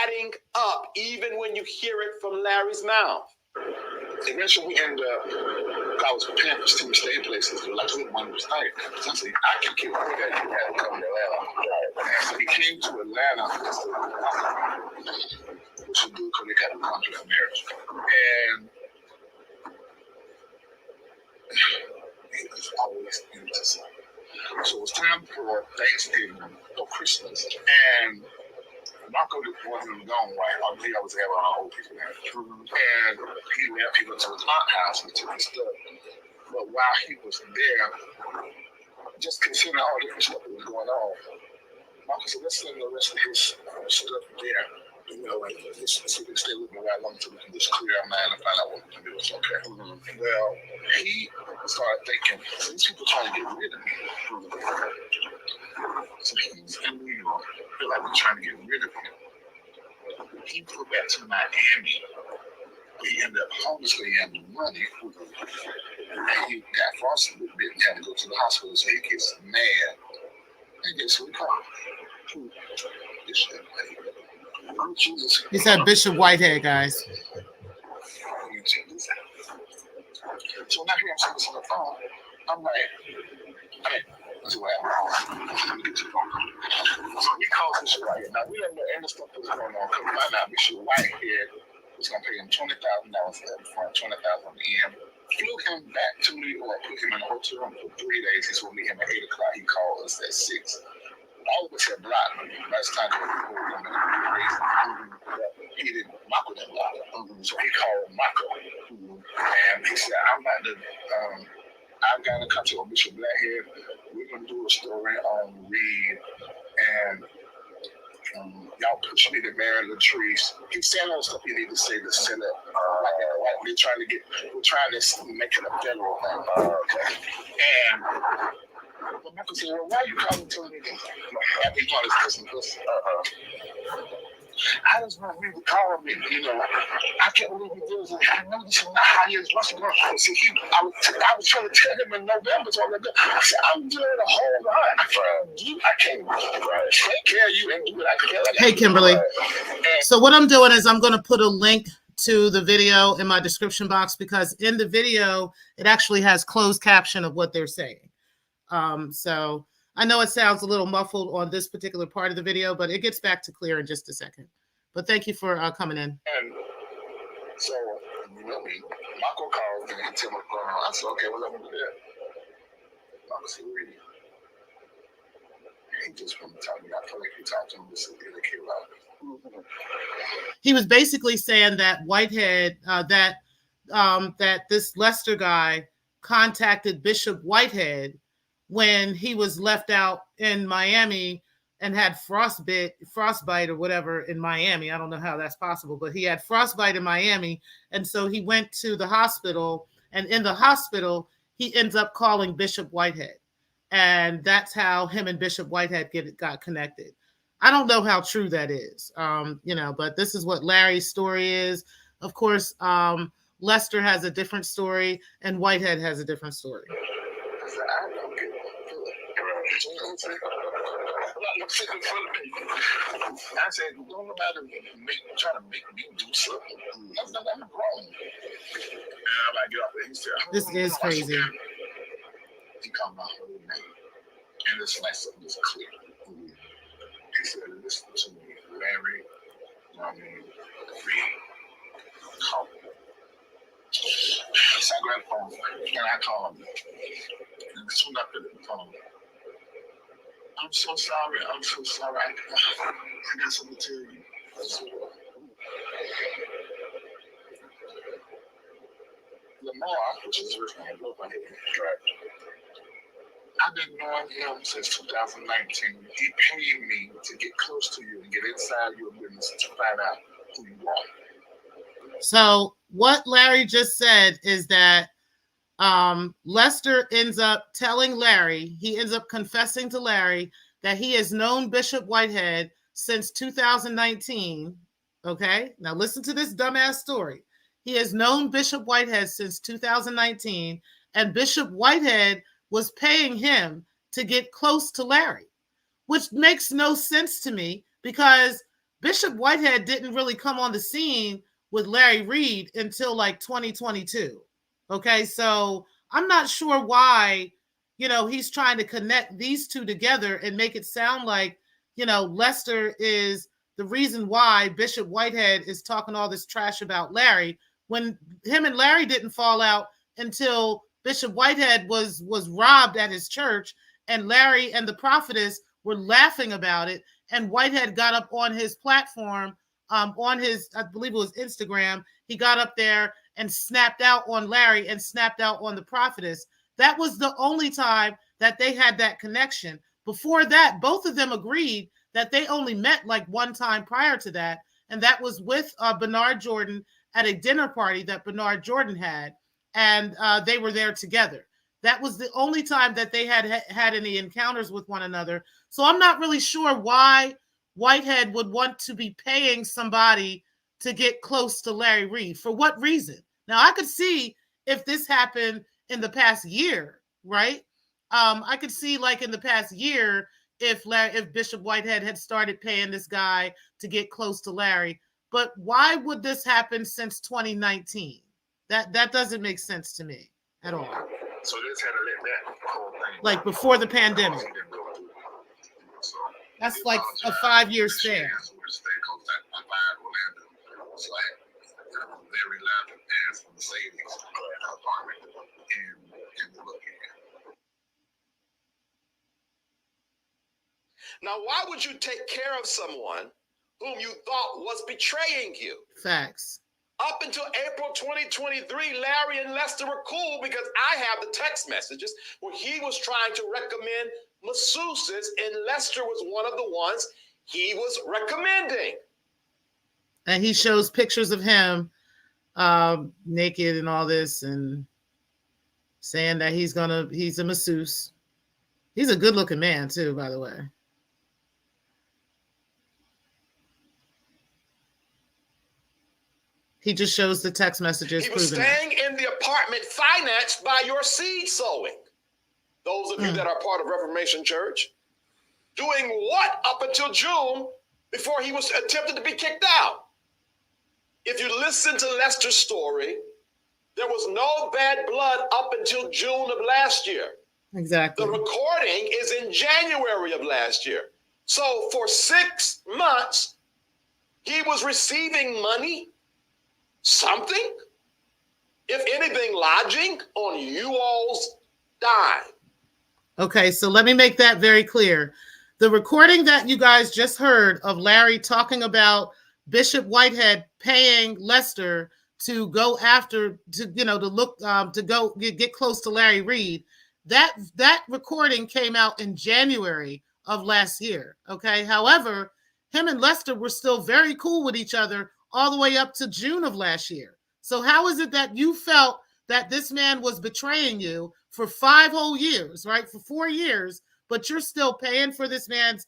adding up, even when you hear it from Larry's mouth. Eventually, we ended up, I was preparing for to stay places, like we one was tight. So I said, I can keep up with that. You had to come to Atlanta. So we came to Atlanta, which we do because they got a contract marriage. And it was always endless. So it was time for Thanksgiving or Christmas. And Marco wasn't gone right. I believe I was having our old people there. And he left people to his aunt's house and took his stuff. But while he was there, just considering all the different stuff that was going on, Marcus said, let's send the rest of his stuff there. You know, like, so we can stay with me right long until we can just clear our mind and find out what we can do. It's okay. Well, he started thinking, these people trying to get rid of me. So he's in New York, feel like we're trying to get rid of him. He flew back to Miami. He ended up homeless because he had no money. And he got frostbitten and had to go to the hospital, so he gets mad. And guess who he called? He said Bishop Whitehead, guys. So now here I'm saying this on the phone. I'm like, hey, this is what happened. Let me get your phone. So we called Bishop Whitehead. Now we don't know any stuff that's going on. Come find out Bishop Whitehead was going to pay him $20,000 for $20,000 a flew him back to New York, put him in a hotel room for 3 days. He's going to meet him at 8 o'clock. He called us at 6. All of us had blocked him. Last time he didn't, Marco didn't block him. So he called Marco. And he said, I've got to come to Bishop Blackhead. We're going to do a story on Reid. And y'all push me to marry Latrice. He's saying all the stuff you need to say to set up. We're trying to make it a federal thing. And but Michael said, well, why are you calling telling me this? After he called his cousin. I just want you to call me, you know. I can't believe he did it. I know this is not how he is Russell. I was trying to tell him in November, so I said, I'm doing a whole lot. I can't take care of you and do what I can. Hey, Kimberly. So what I'm doing is I'm going to put a link to the video in my description box, because in the video, it actually has closed caption of what they're saying. So I know it sounds a little muffled on this particular part of the video, but it gets back to clear in just a second. But thank you for coming in. And so, you know me, Marco called and he told me what's going on. I said, okay, well, let me do that. Marco said, Reid. He just wanted to talk to me. I feel like he talked to him. This is the kid out. He was basically saying that Whitehead, that this Lester guy contacted Bishop Whitehead when he was left out in Miami and had frostbite or whatever in Miami. I don't know how that's possible, but he had frostbite in Miami. And so he went to the hospital, and in the hospital, he ends up calling Bishop Whitehead. And that's how him and Bishop Whitehead got connected. I don't know how true that is, but this is what Larry's story is. Of course, Lester has a different story and Whitehead has a different story. I said, don't nobody try to make me do something. I'm grown. And I'm like, get off there. He said, this is crazy. He called my whole name. And this like something is clear. He said, listen to me, Larry, Reid, call me. So I grabbed the phone and I called him. And as soon as I put the phone, I'm so sorry. I got something to tell you. Lamar, which is his first name, I've been knowing him since 2019. He paid me to get close to you and get inside your business to find out who you are. So what Larry just said is that Lester ends up telling Larry, he ends up confessing to Larry that he has known Bishop Whitehead since 2019. Okay, now listen to this dumbass story. He has known Bishop Whitehead since 2019, and Bishop Whitehead was paying him to get close to Larry, which makes no sense to me, because Bishop Whitehead didn't really come on the scene with Larry Reid until like 2022. Okay, so I'm not sure why, he's trying to connect these two together and make it sound like, Lester is the reason why Bishop Whitehead is talking all this trash about Larry, when him and Larry didn't fall out until Bishop Whitehead was robbed at his church, and Larry and the prophetess were laughing about it, and Whitehead got up on his platform, on his, I believe it was Instagram. He got up there and snapped out on Larry and snapped out on the prophetess. That was the only time that they had that connection. Before that, both of them agreed that they only met like one time prior to that, and that was with Bernard Jordan at a dinner party that Bernard Jordan had, and they were there together. That was the only time that they had any encounters with one another. So I'm not really sure why Whitehead would want to be paying somebody to get close to Larry Reid. For what reason? Now, I could see if this happened in the past year, right? I could see like in the past year if Bishop Whitehead had started paying this guy to get close to Larry. But why would this happen since 2019? That doesn't make sense to me at all. So they just had to let that whole thing like before the pandemic. So That's like a 5-year span. So very loud as Mercedes apartment in the look at. Now, why would you take care of someone whom you thought was betraying you? Facts. Up until April 2023, Larry and Lester were cool because I have the text messages where he was trying to recommend masseuses, and Lester was one of the ones he was recommending. And he shows pictures of him naked and all this, and saying that he's a masseuse. He's a good-looking man too, by the way. He just shows the text messages. He was staying in the apartment financed by your seed sowing. Those of you that are part of Reformation Church, doing what up until June before he was attempted to be kicked out? If you listen to Lester's story, there was no bad blood up until June of last year. Exactly. The recording is in January of last year. So for 6 months, he was receiving money, something, if anything, lodging on you all's dime. Okay, so let me make that very clear. The recording that you guys just heard of Larry talking about Bishop Whitehead paying Lester to go after, to look, to go get close to Larry Reid, that recording came out in January of last year. Okay, however, him and Lester were still very cool with each other all the way up to June of last year. So how is it that you felt that this man was betraying you for 5 whole years, right? For 4 years, but you're still paying for this man's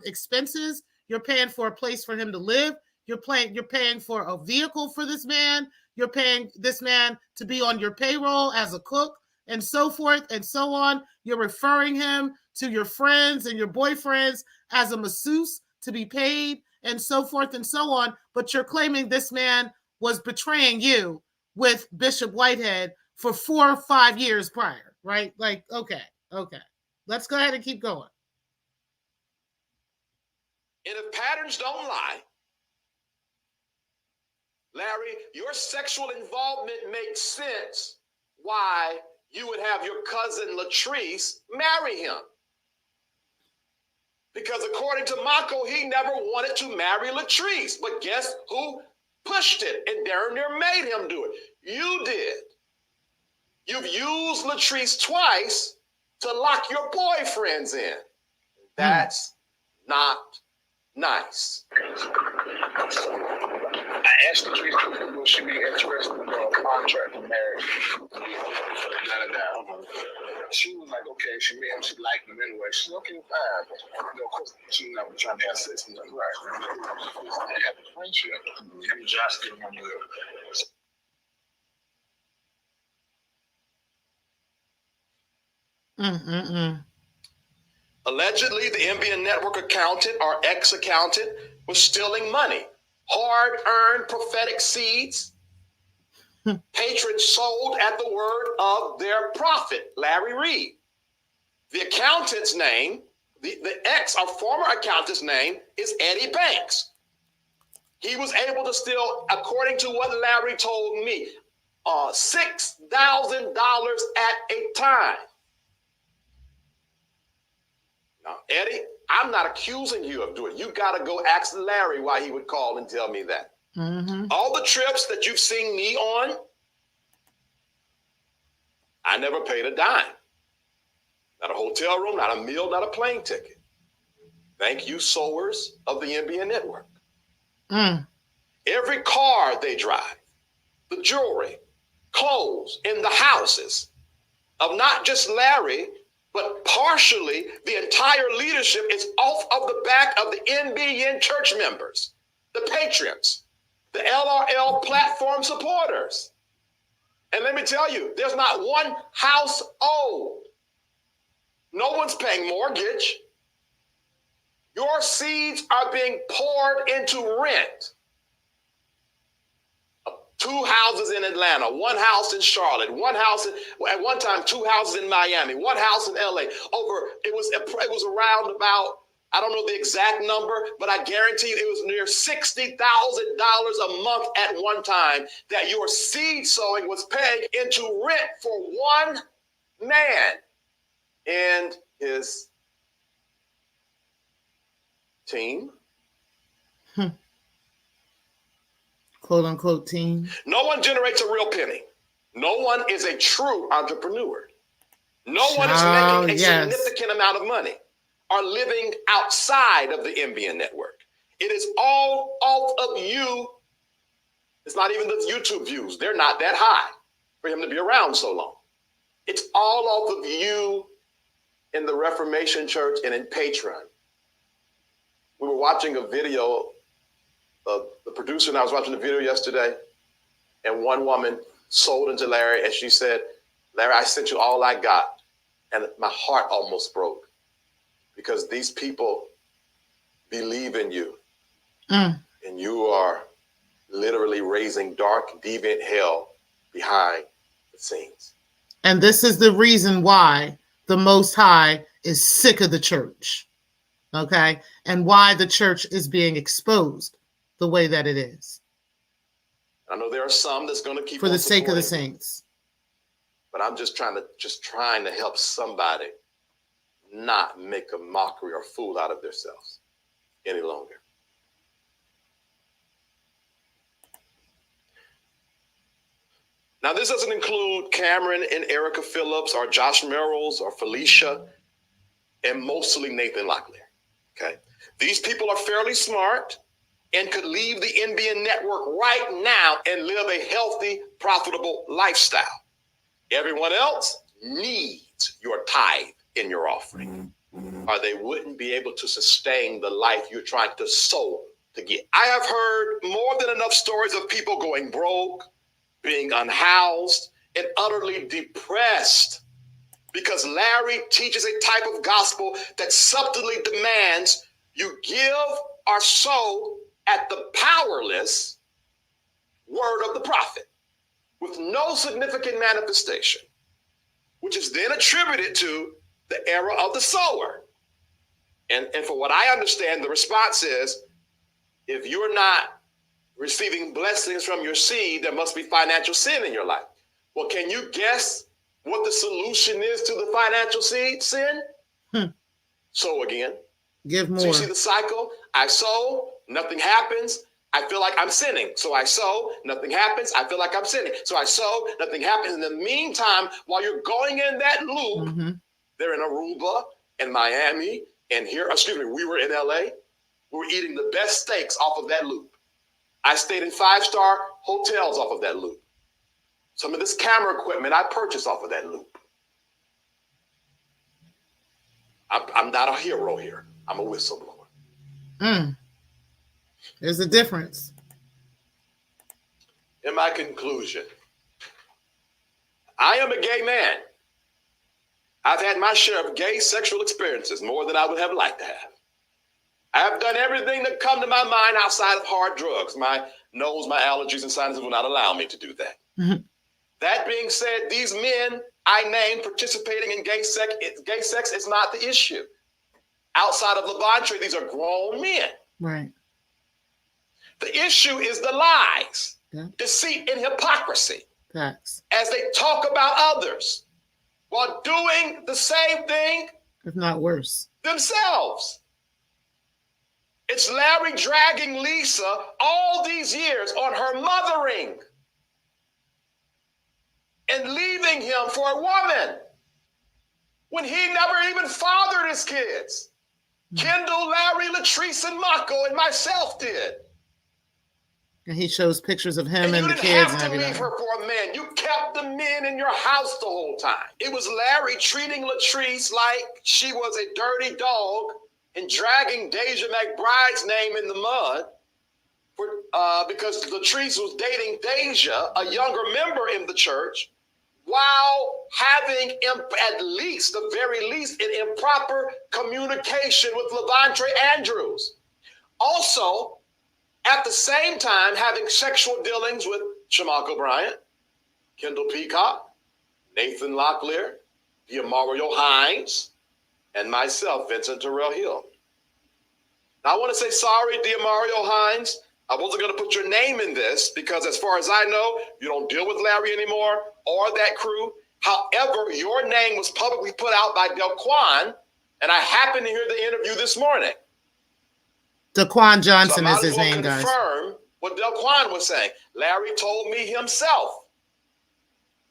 expenses. You're paying for a place for him to live. You're paying for a vehicle for this man. You're paying this man to be on your payroll as a cook, and so forth and so on. You're referring him to your friends and your boyfriends as a masseuse to be paid, and so forth and so on. But you're claiming this man was betraying you with Bishop Whitehead for 4 or 5 years prior, right? Like, okay. Let's go ahead and keep going. And if patterns don't lie, Larry, your sexual involvement makes sense why you would have your cousin Latrice marry him. Because according to Mako, he never wanted to marry Latrice. But guess who pushed it? And Darryl made him do it. You did. You've used Latrice twice to lock your boyfriends in. That's not nice. I asked Latrice, will she be interested in a contract to marry? She was like, okay, she met him, she liked him anyway. She's okay, fine. Of course, she's not trying to have sex with him, right? They have a friendship. Him and Josh didn't want to live. Allegedly, the NBN network accountant or ex-accountant was stealing money. Hard-earned prophetic seeds. Patrons sold at the word of their prophet, Larry Reid. The accountant's name, the ex or former accountant's name is Eddie Banks. He was able to steal, according to what Larry told me, $6,000 at a time. Now, Eddie, I'm not accusing you of doing it. You got to go ask Larry why he would call and tell me that. All the trips that you've seen me on, I never paid a dime. Not a hotel room, not a meal, not a plane ticket. Thank you, sowers of the NBA network. Mm. Every car they drive, the jewelry, clothes in the houses of not just Larry, but partially the entire leadership is off of the back of the NBN church members, the patrons, the LRL platform supporters. And let me tell you, there's not one household. No one's paying mortgage. Your seeds are being poured into rent. 2 houses in Atlanta, 1 house in Charlotte, 1 house at one time, 2 houses in Miami, 1 house in LA. It was around about, I don't know the exact number, but I guarantee you it was near $60,000 a month at one time that your seed sowing was paying into rent for one man and his team. Quote unquote team. No one generates a real penny. No one is a true entrepreneur. No one is making a significant amount of money or living outside of the NBN network. It is all off of you. It's not even the YouTube views. They're not that high for him to be around so long. It's all off of you in the Reformation Church and in Patreon. We were watching a video. The producer and I was watching the video yesterday, and one woman sold into Larry, and she said, "Larry, I sent you all I got." And my heart almost broke because these people believe in you. And you are literally raising dark, deviant hell behind the scenes. And this is the reason why the Most High is sick of the church. Okay? And why the church is being exposed the way that it is. I know there are some that's going to keep for the sake of the saints. But I'm just trying to help somebody not make a mockery or fool out of themselves any longer. Now, this doesn't include Cameron and Erica Phillips or Josh Merrills or Felicia and mostly Nathan Locklear. Okay. These people are fairly smart and could leave the NBN network right now and live a healthy, profitable lifestyle. Everyone else needs your tithe in your offering, or they wouldn't be able to sustain the life you're trying to sow to get. I have heard more than enough stories of people going broke, being unhoused, and utterly depressed because Larry teaches a type of gospel that subtly demands you give or sow at the powerless word of the prophet with no significant manifestation, which is then attributed to the era of the sower. And for what I understand, the response is, if you're not receiving blessings from your seed, there must be financial sin in your life. Well, can you guess what the solution is to the financial seed sin? Sow again. Give more. So you see the cycle? I sow, nothing happens. I feel like I'm sinning. So I sow, nothing happens. I feel like I'm sinning. So I sow, nothing happens. In the meantime, while you're going in that loop, they're in Aruba and Miami and here, we were in LA. We were eating the best steaks off of that loop. I stayed in 5-star hotels off of that loop. Some of this camera equipment I purchased off of that loop. I'm not a hero here. I'm a whistleblower. There's a difference. In my conclusion, I am a gay man. I've had my share of gay sexual experiences, more than I would have liked to have. I have done everything that come to my mind outside of hard drugs. My nose, my allergies, and sinuses will not allow me to do that. That being said, these men I named participating in gay sex is not the issue. Outside of Levante, these are grown men. Right. The issue is the lies, deceit, and hypocrisy. Facts. As they talk about others while doing the same thing, if not worse, themselves. It's Larry dragging Lisa all these years on her mothering and leaving him for a woman when he never even fathered his kids. Kendall, Larry, Latrice, and Mako, and myself did. And he shows pictures of him And and you the didn't kids have and to leave everything. her for a man. You kept the men in your house the whole time. It was Larry treating Latrice like she was a dirty dog and dragging Deja McBride's name in the mud because Latrice was dating Deja, a younger member in the church, while having, at least, the very least, an improper communication with Levontre Andrews. Also, at the same time, having sexual dealings with Shamaka Bryant, Kendall Peacock, Nathan Locklear, D'Amario Hines, and myself, Vincent Terrell Hill. Now, I want to say sorry, D'Amario Hines. I wasn't going to put your name in this because, as far as I know, you don't deal with Larry anymore or that crew. However, your name was publicly put out by Delquan, and I happened to hear the interview this morning. Daquan Johnson So is his name, guys. confirm what Delquan was saying. Larry told me himself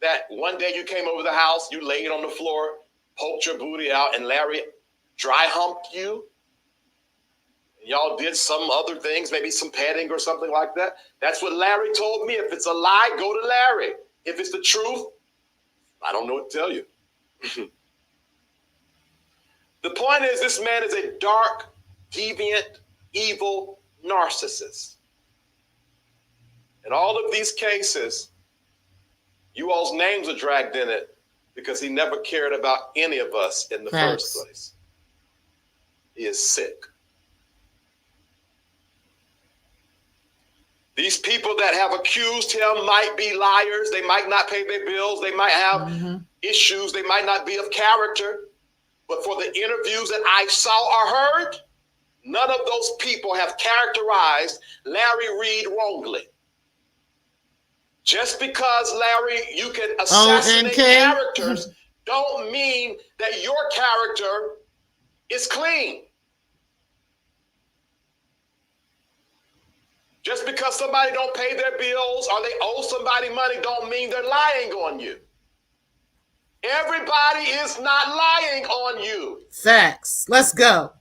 that one day you came over the house, you laid on the floor, poked your booty out, and Larry dry humped you. Y'all did some other things, maybe some petting or something like that. That's what Larry told me. If it's a lie, go to Larry. If it's the truth, I don't know what to tell you. The point is, this man is a dark, deviant, evil narcissist. In all of these cases, you all's names are dragged in it because he never cared about any of us in the first place. He is sick. These people that have accused him might be liars. They might not pay their bills. They might have issues. They might not be of character. But for the interviews that I saw or heard, none of those people have characterized Larry Reid wrongly. Just because, Larry, you can assassinate characters don't mean that your character is clean. Just because somebody don't pay their bills or they owe somebody money don't mean they're lying on you. Everybody is not lying on you. Facts. Let's go.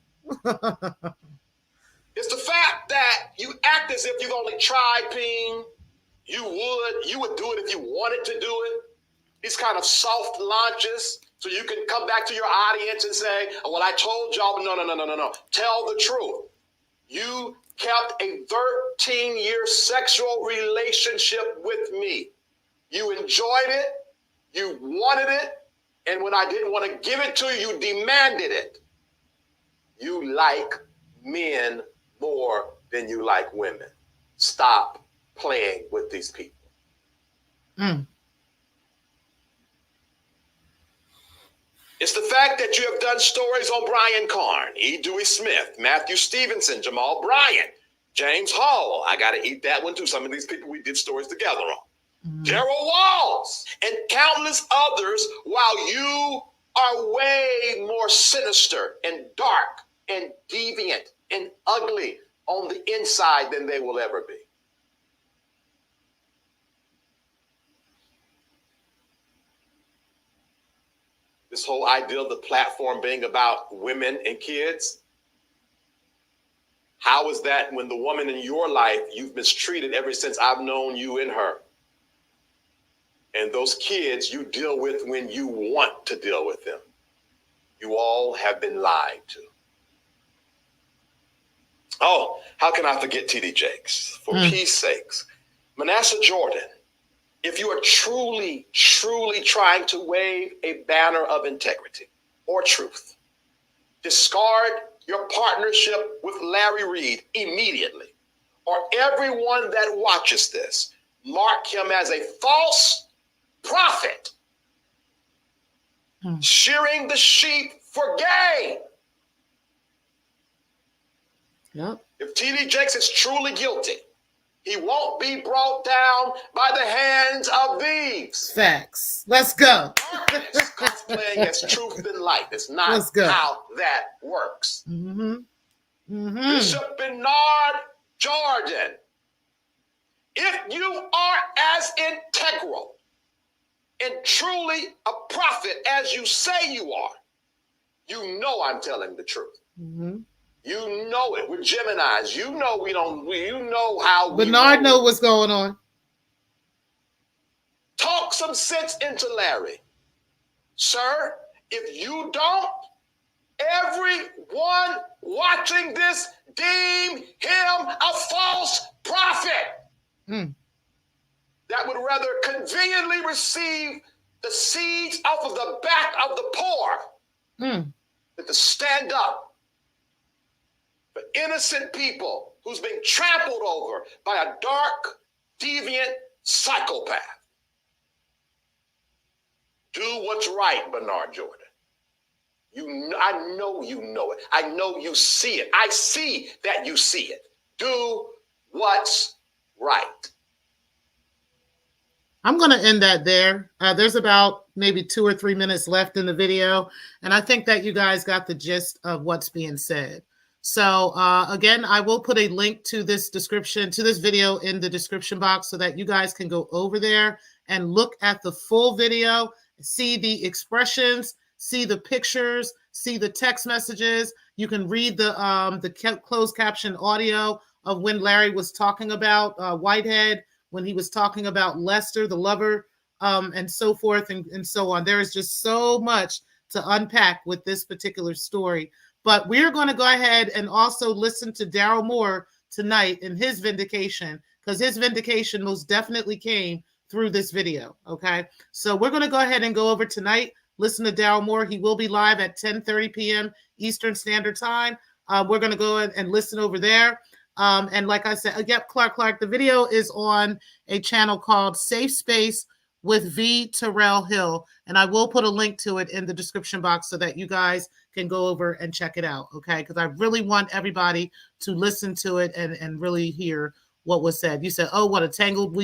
It's the fact that you act as if you've only tried being. You would do it if you wanted to do it. These kind of soft launches so you can come back to your audience and say, well, I told y'all, no. Tell the truth. You kept a 13-year sexual relationship with me. You enjoyed it. You wanted it. And when I didn't want to give it to you, you demanded it. You like men more than you like women. Stop playing with these people. It's the fact that you have done stories on Brian Karn, E. Dewey Smith, Matthew Stevenson, Jamal Bryant, James Hall. I got to eat that one too. Some of these people we did stories together on. Darryl Walls and countless others, while you are way more sinister and dark and deviant and ugly on the inside than they will ever be. This whole idea of the platform being about women and kids. How is that when the woman in your life you've mistreated ever since I've known you and her? And those kids you deal with when you want to deal with them. You all have been lied to. Oh, how can I forget T.D. Jakes? For peace sakes. Manasseh Jordan, if you are truly, truly trying to wave a banner of integrity or truth, discard your partnership with Larry Reid immediately, or everyone that watches this, mark him as a false prophet, shearing the sheep for gain. Yep. If T.D. Jakes is truly guilty, he won't be brought down by the hands of thieves. Facts. Let's go. Darkness cosplaying as truth and light. It's not how that works. Bishop Bernard Jordan, if you are as integral and truly a prophet as you say you are, you know I'm telling the truth. Mm-hmm. You know it. We're Geminis. You know we don't. You know how. Bernard know what's going on. Talk some sense into Larry, sir. If you don't, everyone watching this deem him a false prophet. That would rather conveniently receive the seeds off of the back of the poor than to stand up for innocent people who's been trampled over by a dark, deviant psychopath. Do what's right, Bernard Jordan. I know you know it. I know you see it. I see that you see it. Do what's right. I'm going to end that there. There's about maybe 2 or 3 minutes left in the video, and I think that you guys got the gist of what's being said. So again, I will put a link to this video in the description box so that you guys can go over there and look at the full video, see the expressions, see the pictures, see the text messages. You can read the closed caption audio of when Larry was talking about Whitehead, when he was talking about Lester, the lover, and so forth and so on. There is just so much to unpack with this particular story. But we're going to go ahead and also listen to Darryl Moore tonight in his vindication, because his vindication most definitely came through this video, okay? So we're going to go ahead and go over tonight, listen to Darryl Moore. He will be live at 10:30 p.m. Eastern Standard Time. We're going to go and listen over there. And like I said, yep, Clark, the video is on a channel called Safe Space with V. Terrell Hill. And I will put a link to it in the description box so that you guys can go over and check it out, okay? Because I really want everybody to listen to it and really hear what was said. You said, oh, what a tangled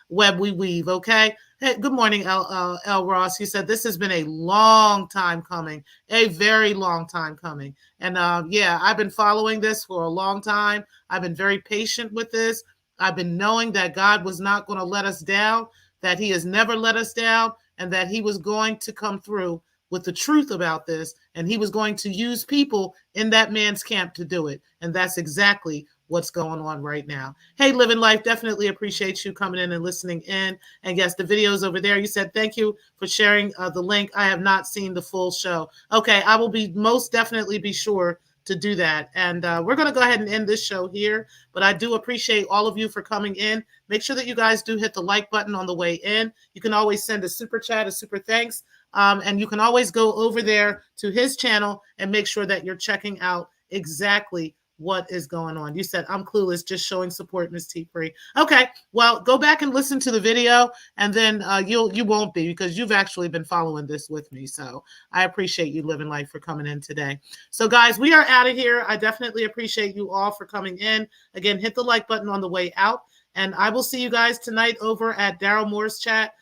web we weave, okay? Hey, good morning, L. Ross. You said this has been a long time coming, a very long time coming. And yeah, I've been following this for a long time. I've been very patient with this. I've been knowing that God was not going to let us down, that he has never let us down, and that he was going to come through with the truth about this, and he was going to use people in that man's camp to do it. And that's exactly what's going on right now. Hey, Living Life, definitely appreciate you coming in and listening in. And yes, the video's over there. You said, thank you for sharing the link. I have not seen the full show. Okay, I will most definitely be sure to do that. And we're going to go ahead and end this show here. But I do appreciate all of you for coming in. Make sure that you guys do hit the like button on the way in. You can always send a super chat, a super thanks. And you can always go over there to his channel and make sure that you're checking out exactly what is going on. You said, I'm clueless, just showing support, Miss T-Free. Okay, well, go back and listen to the video, and then you won't be, because you've actually been following this with me. So I appreciate you, Living Life, for coming in today. So guys, we are out of here. I definitely appreciate you all for coming in. Again, hit the like button on the way out, and I will see you guys tonight over at Darryl Moore's chat,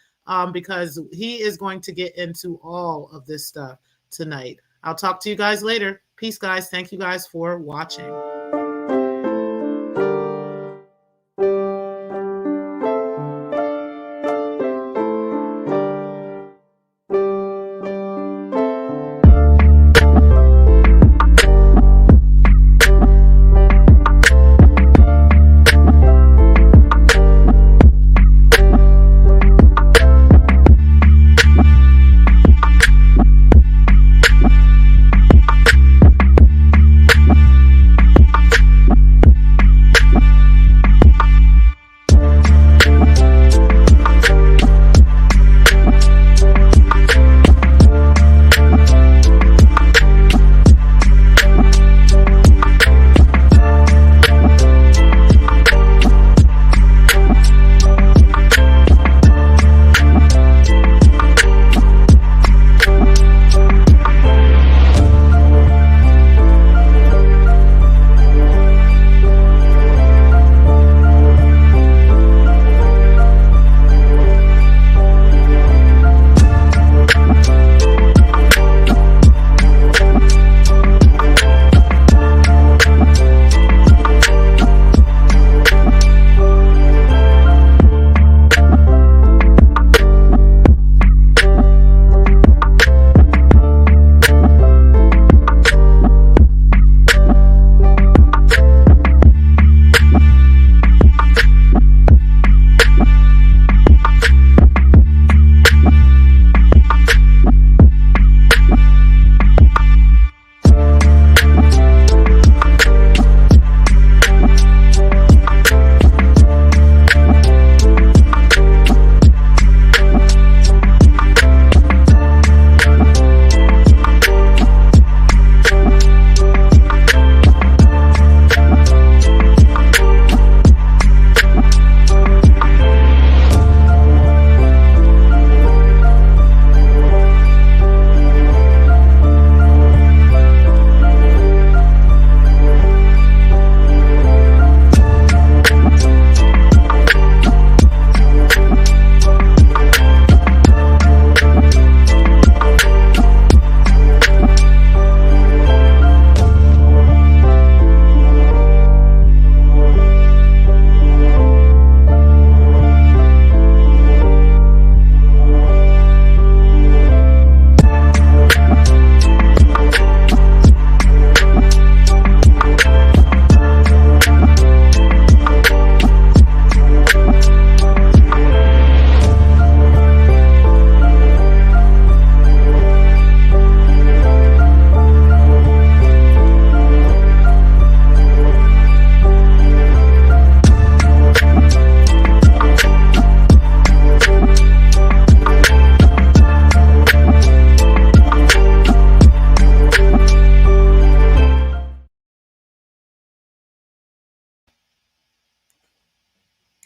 because he is going to get into all of this stuff tonight. I'll talk to you guys later. Peace, guys. Thank you guys for watching.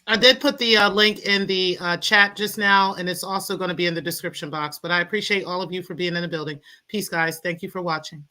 I did put the link in the chat just now, and it's also going to be in the description box. But I appreciate all of you for being in the building. Peace, guys. Thank you for watching.